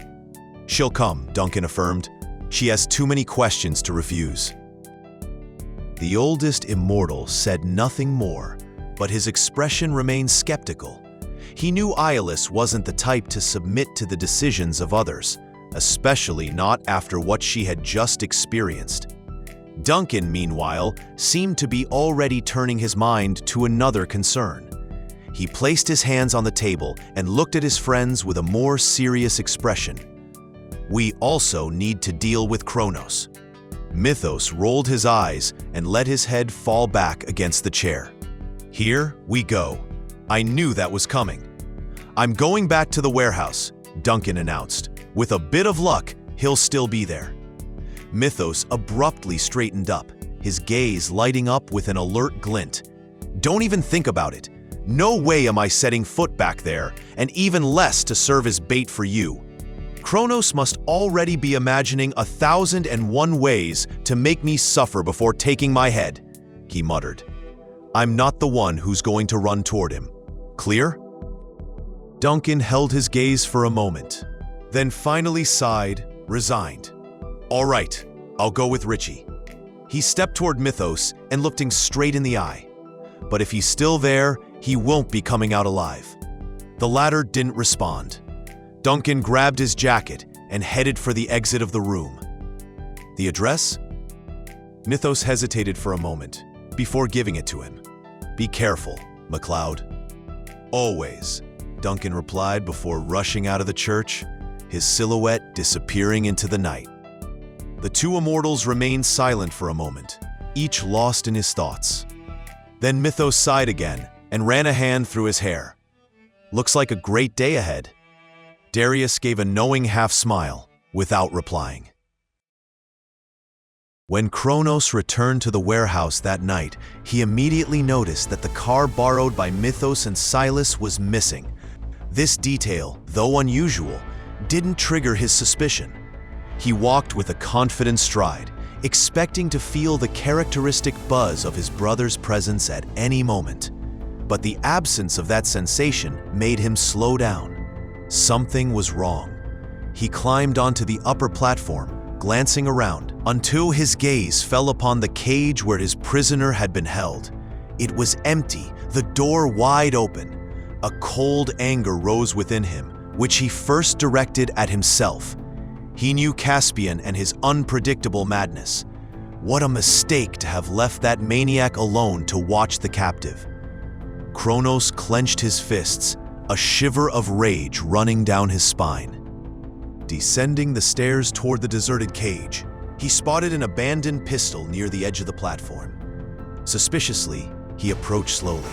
"She'll come," Duncan affirmed. "She has too many questions to refuse." The oldest immortal said nothing more, but his expression remained skeptical. He knew Aélis wasn't the type to submit to the decisions of others, especially not after what she had just experienced. Duncan, meanwhile, seemed to be already turning his mind to another concern. He placed his hands on the table and looked at his friends with a more serious expression. "We also need to deal with Kronos." Methos rolled his eyes and let his head fall back against the chair. "Here we go. I knew that was coming." "I'm going back to the warehouse," Duncan announced. "With a bit of luck, he'll still be there." Methos abruptly straightened up, his gaze lighting up with an alert glint. "Don't even think about it. No way am I setting foot back there, and even less to serve as bait for you. Kronos must already be imagining 1,001 ways to make me suffer before taking my head," he muttered. "I'm not the one who's going to run toward him. Clear?" Duncan held his gaze for a moment, then finally sighed, resigned. "All right, I'll go with Richie." He stepped toward Methos and looked him straight in the eye. But if he's still there, he won't be coming out alive. The latter didn't respond. Duncan grabbed his jacket and headed for the exit of the room. "The address?" Methos hesitated for a moment before giving it to him. "Be careful, MacLeod." "Always," Duncan replied before rushing out of the church, his silhouette disappearing into the night. The two immortals remained silent for a moment, each lost in his thoughts. Then Methos sighed again and ran a hand through his hair. "Looks like a great day ahead." Darius gave a knowing half-smile without replying. When Kronos returned to the warehouse that night, he immediately noticed that the car borrowed by Methos and Silas was missing. This detail, though unusual, didn't trigger his suspicion. He walked with a confident stride, expecting to feel the characteristic buzz of his brother's presence at any moment. But the absence of that sensation made him slow down. Something was wrong. He climbed onto the upper platform, glancing around, until his gaze fell upon the cage where his prisoner had been held. It was empty, the door wide open. A cold anger rose within him, which he first directed at himself. He knew Caspian and his unpredictable madness. What a mistake to have left that maniac alone to watch the captive. Kronos clenched his fists, a shiver of rage running down his spine. Descending the stairs toward the deserted cage, he spotted an abandoned pistol near the edge of the platform. Suspiciously, he approached slowly.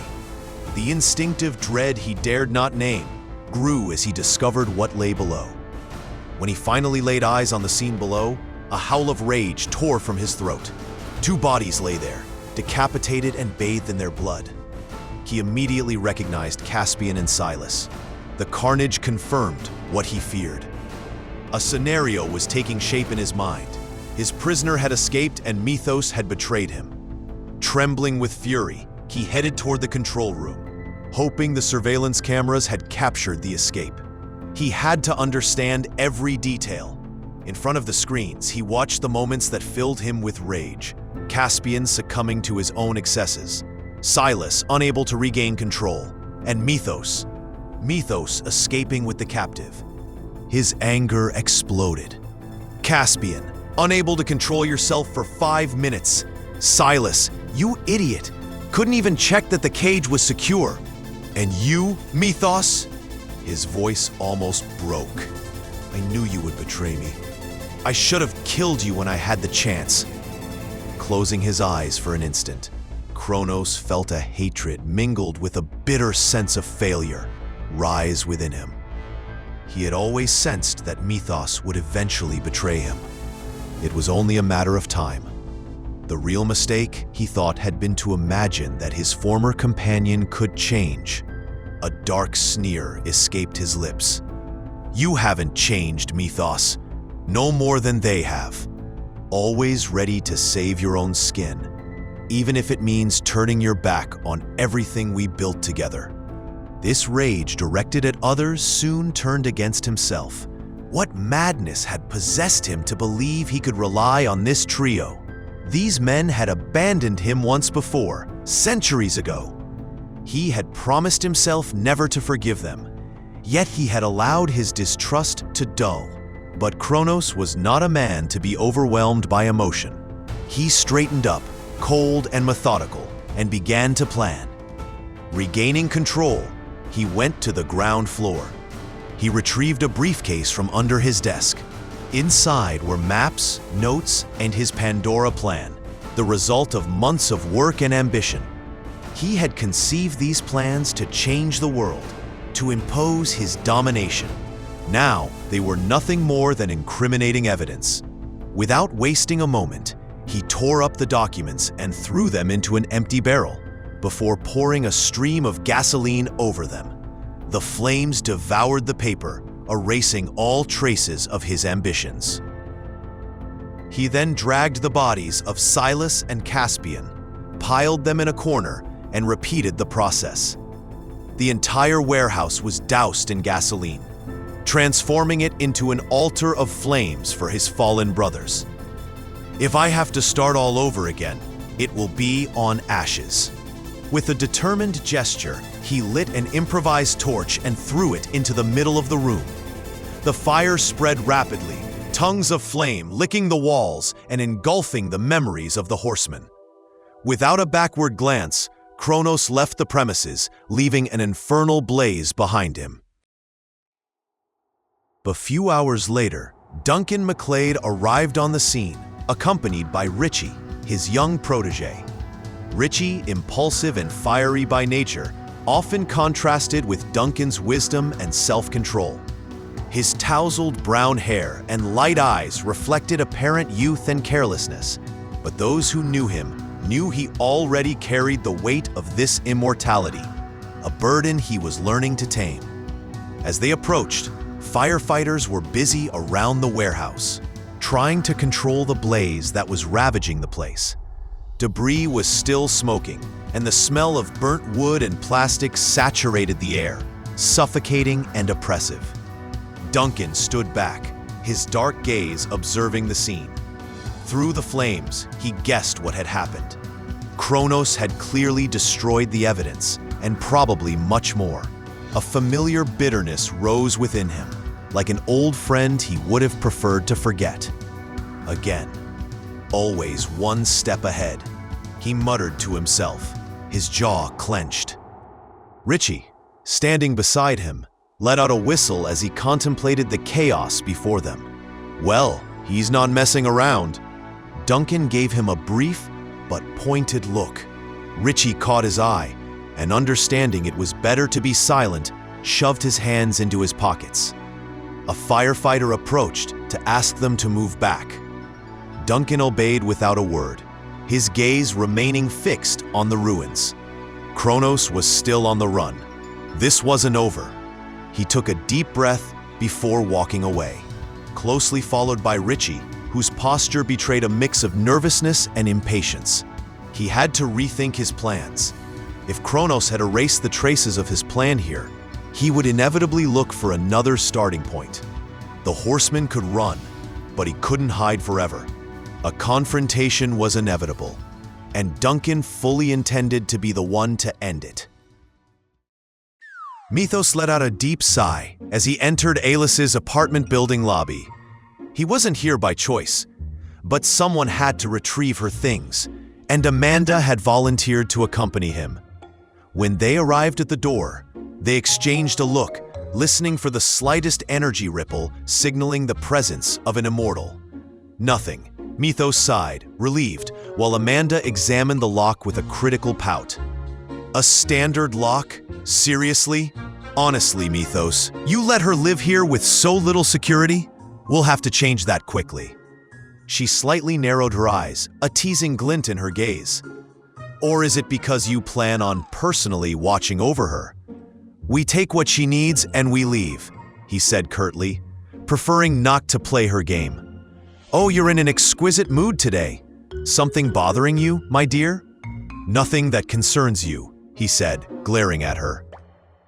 The instinctive dread he dared not name grew as he discovered what lay below. When he finally laid eyes on the scene below, a howl of rage tore from his throat. Two bodies lay there, decapitated and bathed in their blood. He immediately recognized Caspian and Silas. The carnage confirmed what he feared. A scenario was taking shape in his mind. His prisoner had escaped and Methos had betrayed him. Trembling with fury, he headed toward the control room, hoping the surveillance cameras had captured the escape. He had to understand every detail. In front of the screens, he watched the moments that filled him with rage. Caspian succumbing to his own excesses, Silas unable to regain control, and Methos escaping with the captive. His anger exploded. Caspian, unable to control yourself for 5 minutes. Silas, you idiot, couldn't even check that the cage was secure. And you, Methos? His voice almost broke. I knew you would betray me. I should have killed you when I had the chance. Closing his eyes for an instant, Kronos felt a hatred mingled with a bitter sense of failure rise within him. He had always sensed that Methos would eventually betray him. It was only a matter of time. The real mistake, he thought, had been to imagine that his former companion could change. A dark sneer escaped his lips. You haven't changed, Methos. No more than they have. Always ready to save your own skin, even if it means turning your back on everything we built together. This rage directed at others soon turned against himself. What madness had possessed him to believe he could rely on this trio? These men had abandoned him once before, centuries ago. He had promised himself never to forgive them, yet he had allowed his distrust to dull. But Kronos was not a man to be overwhelmed by emotion. He straightened up, cold and methodical, and began to plan. Regaining control, he went to the ground floor. He retrieved a briefcase from under his desk. Inside were maps, notes, and his Pandora plan, the result of months of work and ambition. He had conceived these plans to change the world, to impose his domination. Now, they were nothing more than incriminating evidence. Without wasting a moment, he tore up the documents and threw them into an empty barrel, before pouring a stream of gasoline over them. The flames devoured the paper, erasing all traces of his ambitions. He then dragged the bodies of Silas and Caspian, piled them in a corner, and repeated the process. The entire warehouse was doused in gasoline, transforming it into an altar of flames for his fallen brothers. If I have to start all over again, it will be on ashes. With a determined gesture, he lit an improvised torch and threw it into the middle of the room. The fire spread rapidly, tongues of flame licking the walls and engulfing the memories of the horsemen. Without a backward glance, Kronos left the premises, leaving an infernal blaze behind him. A few hours later, Duncan MacLeod arrived on the scene, accompanied by Richie, his young protege. Richie, impulsive and fiery by nature, often contrasted with Duncan's wisdom and self-control. His tousled brown hair and light eyes reflected apparent youth and carelessness, but those who knew him knew he already carried the weight of this immortality, a burden he was learning to tame. As they approached, firefighters were busy around the warehouse, trying to control the blaze that was ravaging the place. Debris was still smoking, and the smell of burnt wood and plastic saturated the air, suffocating and oppressive. Duncan stood back, his dark gaze observing the scene. Through the flames, he guessed what had happened. Kronos had clearly destroyed the evidence, and probably much more. A familiar bitterness rose within him, like an old friend he would have preferred to forget. Again, always one step ahead, he muttered to himself, his jaw clenched. Richie, standing beside him, let out a whistle as he contemplated the chaos before them. Well, he's not messing around. Duncan gave him a brief but pointed look. Richie caught his eye, and understanding it was better to be silent, shoved his hands into his pockets. A firefighter approached to ask them to move back. Duncan obeyed without a word, his gaze remaining fixed on the ruins. Kronos was still on the run. This wasn't over. He took a deep breath before walking away, closely followed by Richie, whose posture betrayed a mix of nervousness and impatience. He had to rethink his plans. If Kronos had erased the traces of his plan here, he would inevitably look for another starting point. The horseman could run, but he couldn't hide forever. A confrontation was inevitable, and Duncan fully intended to be the one to end it. Methos let out a deep sigh as he entered Aélis's apartment building lobby. He wasn't here by choice, but someone had to retrieve her things, and Amanda had volunteered to accompany him. When they arrived at the door, they exchanged a look, listening for the slightest energy ripple signaling the presence of an immortal. Nothing. Methos sighed, relieved, while Amanda examined the lock with a critical pout. A standard lock? Seriously? Honestly, Methos, you let her live here with so little security? We'll have to change that quickly. She slightly narrowed her eyes, a teasing glint in her gaze. Or is it because you plan on personally watching over her? We take what she needs and we leave, he said curtly, preferring not to play her game. Oh, you're in an exquisite mood today. Something bothering you, my dear? Nothing that concerns you, he said, glaring at her.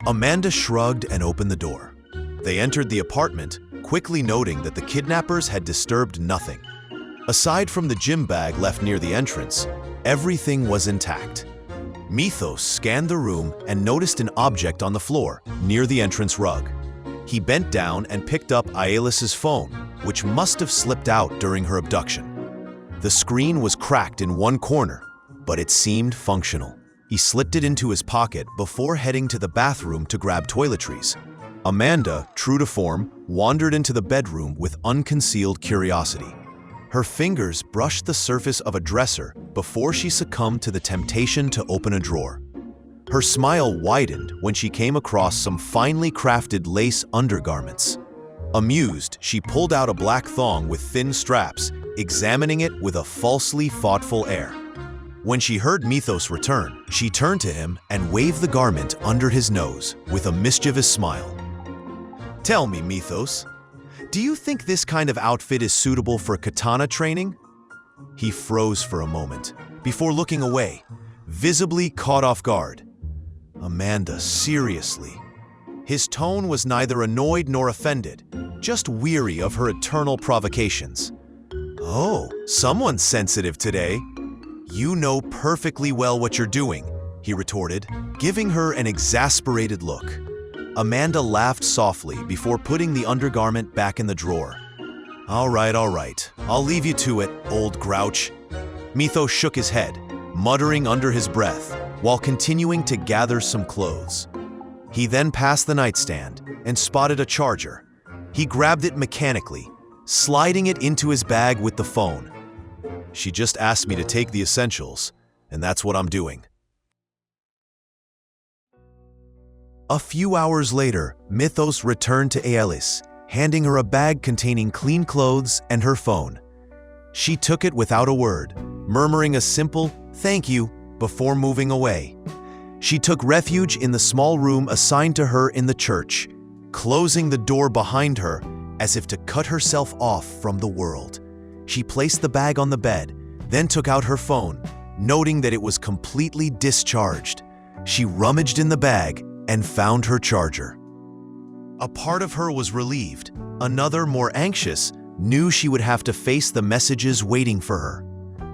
Amanda shrugged and opened the door. They entered the apartment, quickly noting that the kidnappers had disturbed nothing. Aside from the gym bag left near the entrance, everything was intact. Methos scanned the room and noticed an object on the floor, near the entrance rug. He bent down and picked up Aélis's phone, which must have slipped out during her abduction. The screen was cracked in one corner, but it seemed functional. He slipped it into his pocket before heading to the bathroom to grab toiletries. Amanda, true to form, wandered into the bedroom with unconcealed curiosity. Her fingers brushed the surface of a dresser before she succumbed to the temptation to open a drawer. Her smile widened when she came across some finely crafted lace undergarments. Amused, she pulled out a black thong with thin straps, examining it with a falsely thoughtful air. When she heard Methos return, she turned to him and waved the garment under his nose with a mischievous smile. "Tell me, Methos, do you think this kind of outfit is suitable for katana training?" He froze for a moment before looking away, visibly caught off guard. Amanda, seriously. His tone was neither annoyed nor offended, just weary of her eternal provocations. "Oh, someone's sensitive today. You know perfectly well what you're doing," he retorted, giving her an exasperated look. Amanda laughed softly before putting the undergarment back in the drawer. All right, I'll leave you to it, old grouch." Methos shook his head, muttering under his breath, while continuing to gather some clothes. He then passed the nightstand and spotted a charger. He grabbed it mechanically, sliding it into his bag with the phone. "She just asked me to take the essentials, and that's what I'm doing." A few hours later, Methos returned to Aélis, handing her a bag containing clean clothes and her phone. She took it without a word, murmuring a simple "thank you" before moving away. She took refuge in the small room assigned to her in the church, closing the door behind her as if to cut herself off from the world. She placed the bag on the bed, then took out her phone, noting that it was completely discharged. She rummaged in the bag and found her charger. A part of her was relieved. Another, more anxious, knew she would have to face the messages waiting for her.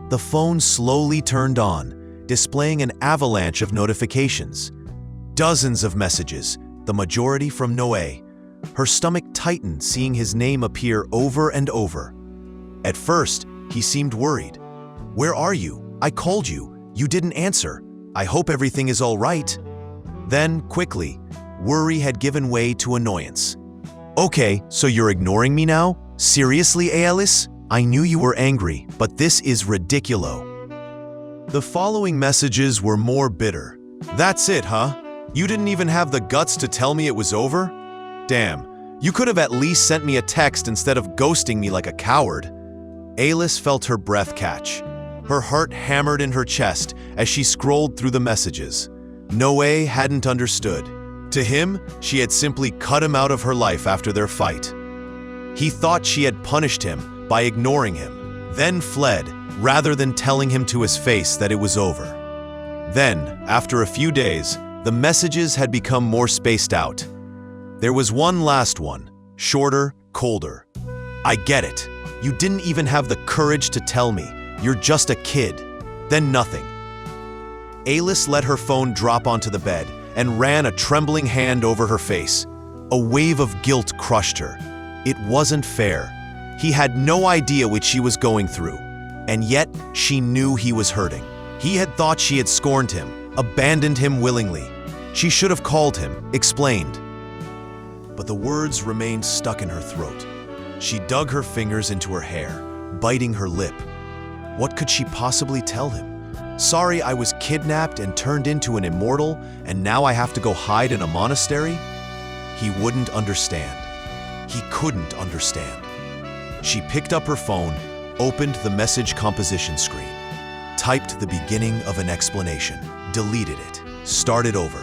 The phone slowly turned on, displaying an avalanche of notifications. Dozens of messages, the majority from Noé. Her stomach tightened seeing his name appear over and over. At first, he seemed worried. "Where are you? I called you. You didn't answer. I hope everything is all right." Then, quickly, worry had given way to annoyance. "Okay, so you're ignoring me now? Seriously, Aélis? I knew you were angry, but this is ridiculous." The following messages were more bitter. "That's it, huh? You didn't even have the guts to tell me it was over? Damn, you could have at least sent me a text instead of ghosting me like a coward." Aélis felt her breath catch. Her heart hammered in her chest as she scrolled through the messages. Noé hadn't understood. To him, she had simply cut him out of her life after their fight. He thought she had punished him by ignoring him, then fled, rather than telling him to his face that it was over. Then, after a few days, the messages had become more spaced out. There was one last one, shorter, colder. "I get it. You didn't even have the courage to tell me. You're just a kid." Then nothing. Aélis let her phone drop onto the bed and ran a trembling hand over her face. A wave of guilt crushed her. It wasn't fair. He had no idea what she was going through, and yet she knew he was hurting. He had thought she had scorned him, abandoned him willingly. She should have called him, explained. But the words remained stuck in her throat. She dug her fingers into her hair, biting her lip. What could she possibly tell him? "Sorry, I was kidnapped and turned into an immortal, and now I have to go hide in a monastery?" He wouldn't understand. He couldn't understand. She picked up her phone, opened the message composition screen, typed the beginning of an explanation, deleted it, started over,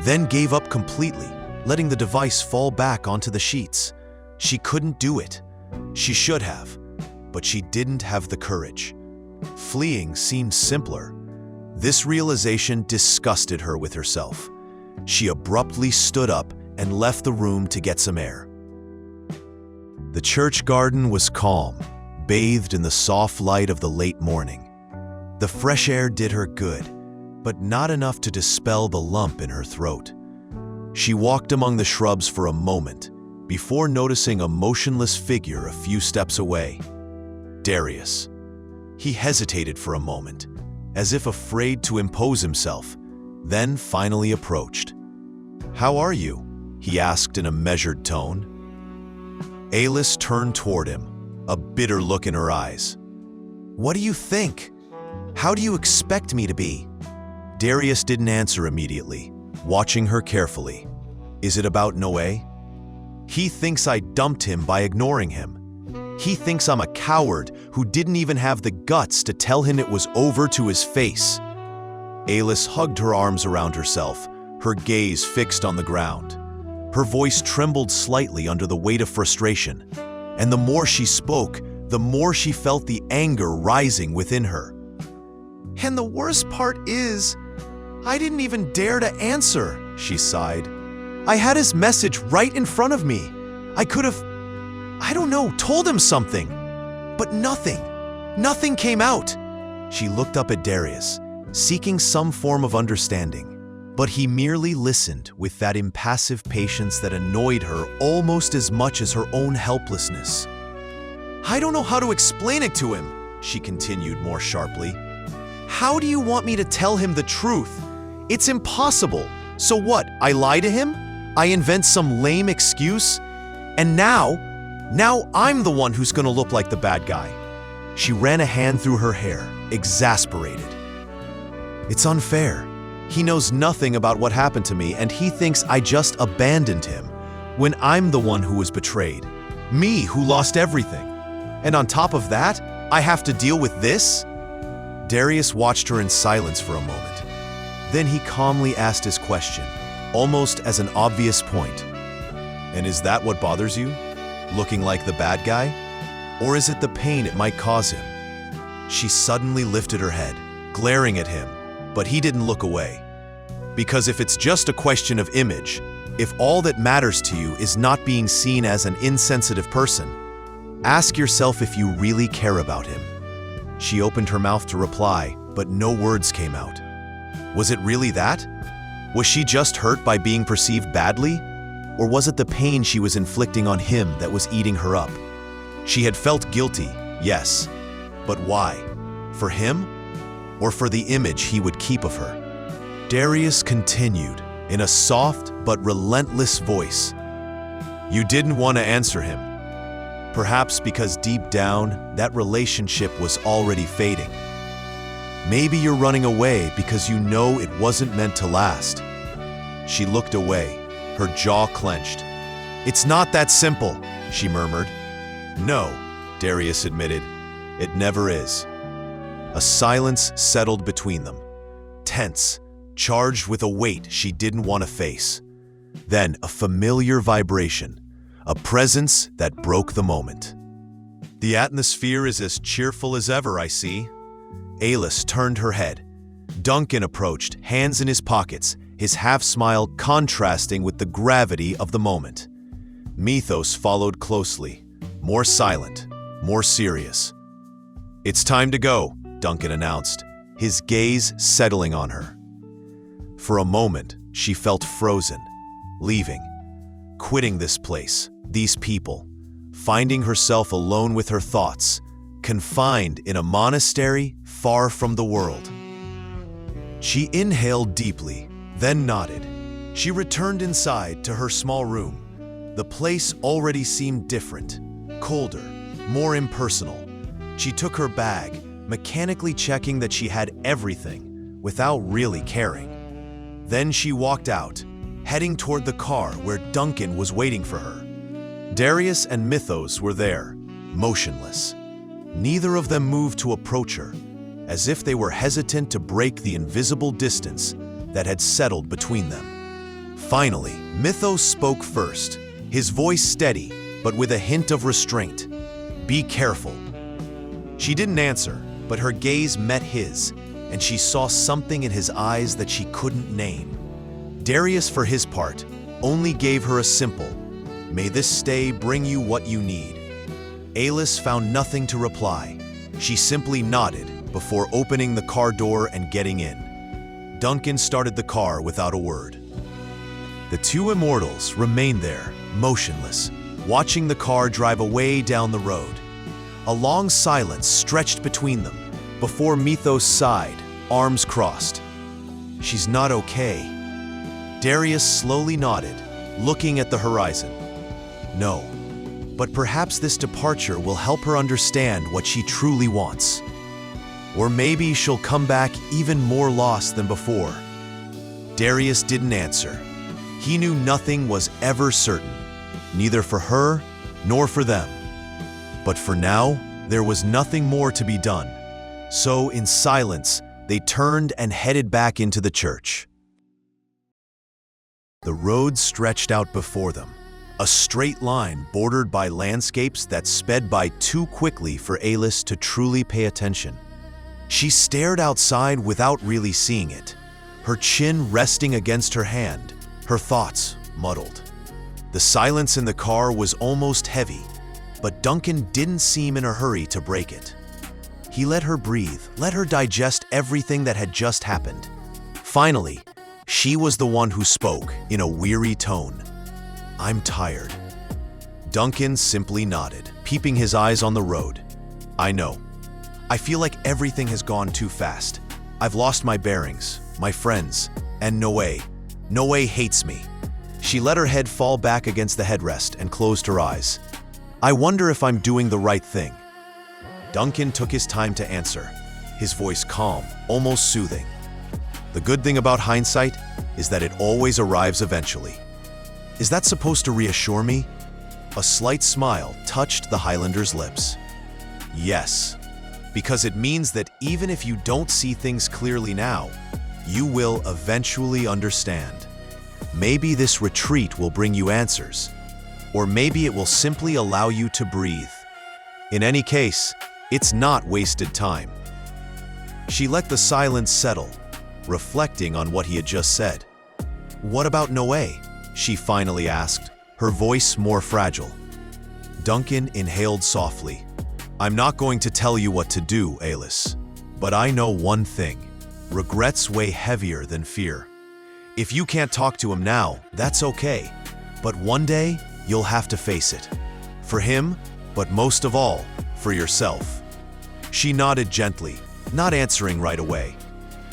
then gave up completely, letting the device fall back onto the sheets. She couldn't do it. She should have, but she didn't have the courage. Fleeing seemed simpler. This realization disgusted her with herself. She abruptly stood up and left the room to get some air. The church garden was calm, bathed in the soft light of the late morning. The fresh air did her good, but not enough to dispel the lump in her throat. She walked among the shrubs for a moment before noticing a motionless figure a few steps away. Darius. He hesitated for a moment, as if afraid to impose himself, then finally approached. "How are you?" he asked in a measured tone. Aélis turned toward him, a bitter look in her eyes. "What do you think? How do you expect me to be?" Darius didn't answer immediately, watching her carefully. "Is it about Noé? He thinks I dumped him by ignoring him. He thinks I'm a coward who didn't even have the guts to tell him it was over to his face." Aélis hugged her arms around herself, her gaze fixed on the ground. Her voice trembled slightly under the weight of frustration, and the more she spoke, the more she felt the anger rising within her. "And the worst part is, I didn't even dare to answer," she sighed. "I had his message right in front of me. I could have, I don't know, told him something. But nothing came out." She looked up at Darius, seeking some form of understanding. But he merely listened with that impassive patience that annoyed her almost as much as her own helplessness. "I don't know how to explain it to him," she continued more sharply. "How do you want me to tell him the truth? It's impossible. So what, I lie to him? I invent some lame excuse? And now I'm the one who's gonna look like the bad guy." She ran a hand through her hair, exasperated. "It's unfair. He knows nothing about what happened to me, and he thinks I just abandoned him, when I'm the one who was betrayed. Me, who lost everything. And on top of that, I have to deal with this?" Darius watched her in silence for a moment. Then he calmly asked his question, almost as an obvious point. "And is that what bothers you? Looking like the bad guy? Or is it the pain it might cause him?" She suddenly lifted her head, glaring at him, but he didn't look away. "Because if it's just a question of image, if all that matters to you is not being seen as an insensitive person, ask yourself if you really care about him." She opened her mouth to reply, but no words came out. Was it really that? Was she just hurt by being perceived badly? Or was it the pain she was inflicting on him that was eating her up? She had felt guilty, yes. But why? For him? Or for the image he would keep of her? Darius continued, in a soft but relentless voice. "You didn't want to answer him. Perhaps because deep down, that relationship was already fading. Maybe you're running away because you know it wasn't meant to last." She looked away, her jaw clenched. "It's not that simple," she murmured. "No," Darius admitted. "It never is." A silence settled between them, tense, charged with a weight she didn't want to face. Then a familiar vibration, a presence that broke the moment. "The atmosphere is as cheerful as ever, I see." Aélis turned her head. Duncan approached, hands in his pockets, his half-smile contrasting with the gravity of the moment. Methos followed closely, more silent, more serious. "It's time to go," Duncan announced, his gaze settling on her. For a moment, she felt frozen, leaving, quitting this place, these people, finding herself alone with her thoughts, confined in a monastery far from the world. She inhaled deeply, then nodded. She returned inside to her small room. The place already seemed different, colder, more impersonal. She took her bag, mechanically checking that she had everything, without really caring. Then she walked out, heading toward the car where Duncan was waiting for her. Darius and Methos were there, motionless. Neither of them moved to approach her, as if they were hesitant to break the invisible distance that had settled between them. Finally, Methos spoke first, his voice steady, but with a hint of restraint. "Be careful." She didn't answer, but her gaze met his, and she saw something in his eyes that she couldn't name. Darius, for his part, only gave her a simple, "May this stay bring you what you need." Aélis found nothing to reply. She simply nodded before opening the car door and getting in. Duncan started the car without a word. The two immortals remained there, motionless, watching the car drive away down the road. A long silence stretched between them before Methos sighed, arms crossed. "She's not okay." Darius slowly nodded, looking at the horizon. No, but perhaps this departure will help her understand what she truly wants. Or maybe she'll come back even more lost than before. Darius didn't answer. He knew nothing was ever certain, neither for her nor for them. But for now, there was nothing more to be done. So, in silence, they turned and headed back into the church. The road stretched out before them, a straight line bordered by landscapes that sped by too quickly for Aélis to truly pay attention. She stared outside without really seeing it, her chin resting against her hand, her thoughts muddled. The silence in the car was almost heavy, but Duncan didn't seem in a hurry to break it. He let her breathe, let her digest everything that had just happened. Finally, she was the one who spoke in a weary tone. "I'm tired." Duncan simply nodded, keeping his eyes on the road. "I know. I feel like everything has gone too fast. I've lost my bearings, my friends, and Noé. Noé hates me." She let her head fall back against the headrest and closed her eyes. "I wonder if I'm doing the right thing." Duncan took his time to answer, his voice calm, almost soothing. "The good thing about hindsight is that it always arrives eventually." "Is that supposed to reassure me?" A slight smile touched the Highlander's lips. "Yes, because it means that even if you don't see things clearly now, you will eventually understand. Maybe this retreat will bring you answers, or maybe it will simply allow you to breathe. In any case, it's not wasted time." She let the silence settle, reflecting on what he had just said. "What about Noé?" she finally asked, her voice more fragile. Duncan inhaled softly. "I'm not going to tell you what to do, Aélis, but I know one thing. Regrets weigh heavier than fear. If you can't talk to him now, that's okay, but one day you'll have to face it. For him, but most of all, for yourself." She nodded gently, not answering right away.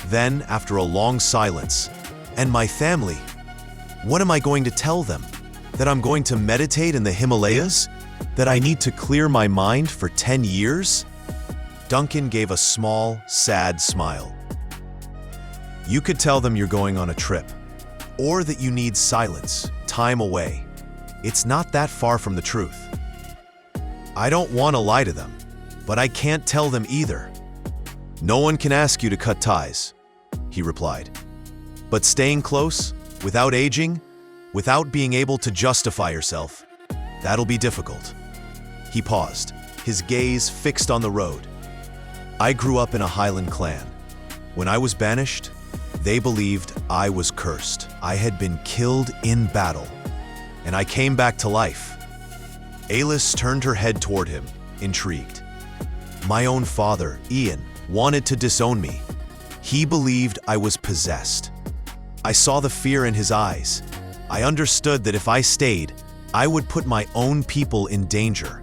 Then, after a long silence, "And my family? What am I going to tell them? That I'm going to meditate in the Himalayas? That I need to clear my mind for 10 years? Duncan gave a small, sad smile. "You could tell them you're going on a trip, or that you need silence, time away. It's not that far from the truth." "I don't want to lie to them, but I can't tell them either." "No one can ask you to cut ties," he replied. "But staying close, without aging, without being able to justify yourself, that'll be difficult." He paused, his gaze fixed on the road. "I grew up in a Highland clan. When I was banished, they believed I was cursed. I had been killed in battle, and I came back to life." Aélis turned her head toward him, intrigued. "My own father, Ian, wanted to disown me. He believed I was possessed. I saw the fear in his eyes. I understood that if I stayed, I would put my own people in danger.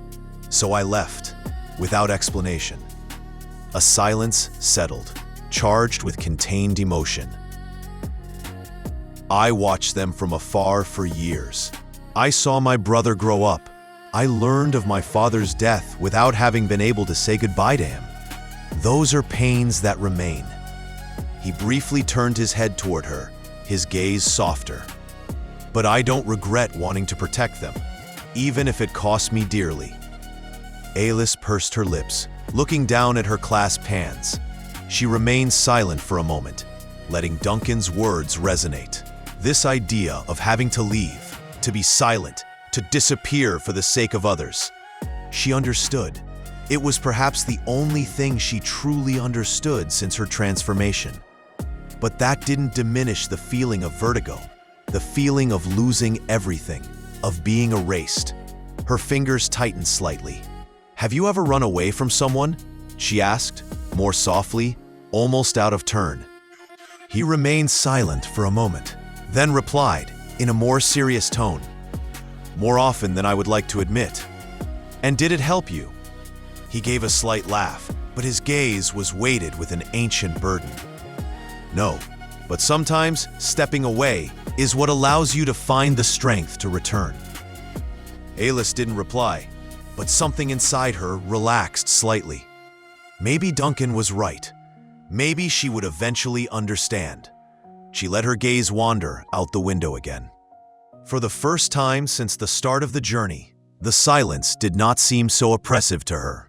So I left, without explanation." A silence settled, charged with contained emotion. "I watched them from afar for years. I saw my brother grow up. I learned of my father's death without having been able to say goodbye to him. Those are pains that remain." He briefly turned his head toward her, his gaze softer. "But I don't regret wanting to protect them, even if it cost me dearly." Aélis pursed her lips, looking down at her clasped hands. She remained silent for a moment, letting Duncan's words resonate. This idea of having to leave, to be silent, to disappear for the sake of others. She understood. It was perhaps the only thing she truly understood since her transformation. But that didn't diminish the feeling of vertigo, the feeling of losing everything, of being erased. Her fingers tightened slightly. "Have you ever run away from someone?" she asked, more softly, almost out of turn. He remained silent for a moment, then replied, in a more serious tone, "More often than I would like to admit." "And did it help you?" He gave a slight laugh, but his gaze was weighted with an ancient burden. "No, but sometimes stepping away, is what allows you to find the strength to return." Aélis didn't reply, but something inside her relaxed slightly. Maybe Duncan was right. Maybe she would eventually understand. She let her gaze wander out the window again. For the first time since the start of the journey, the silence did not seem so oppressive to her.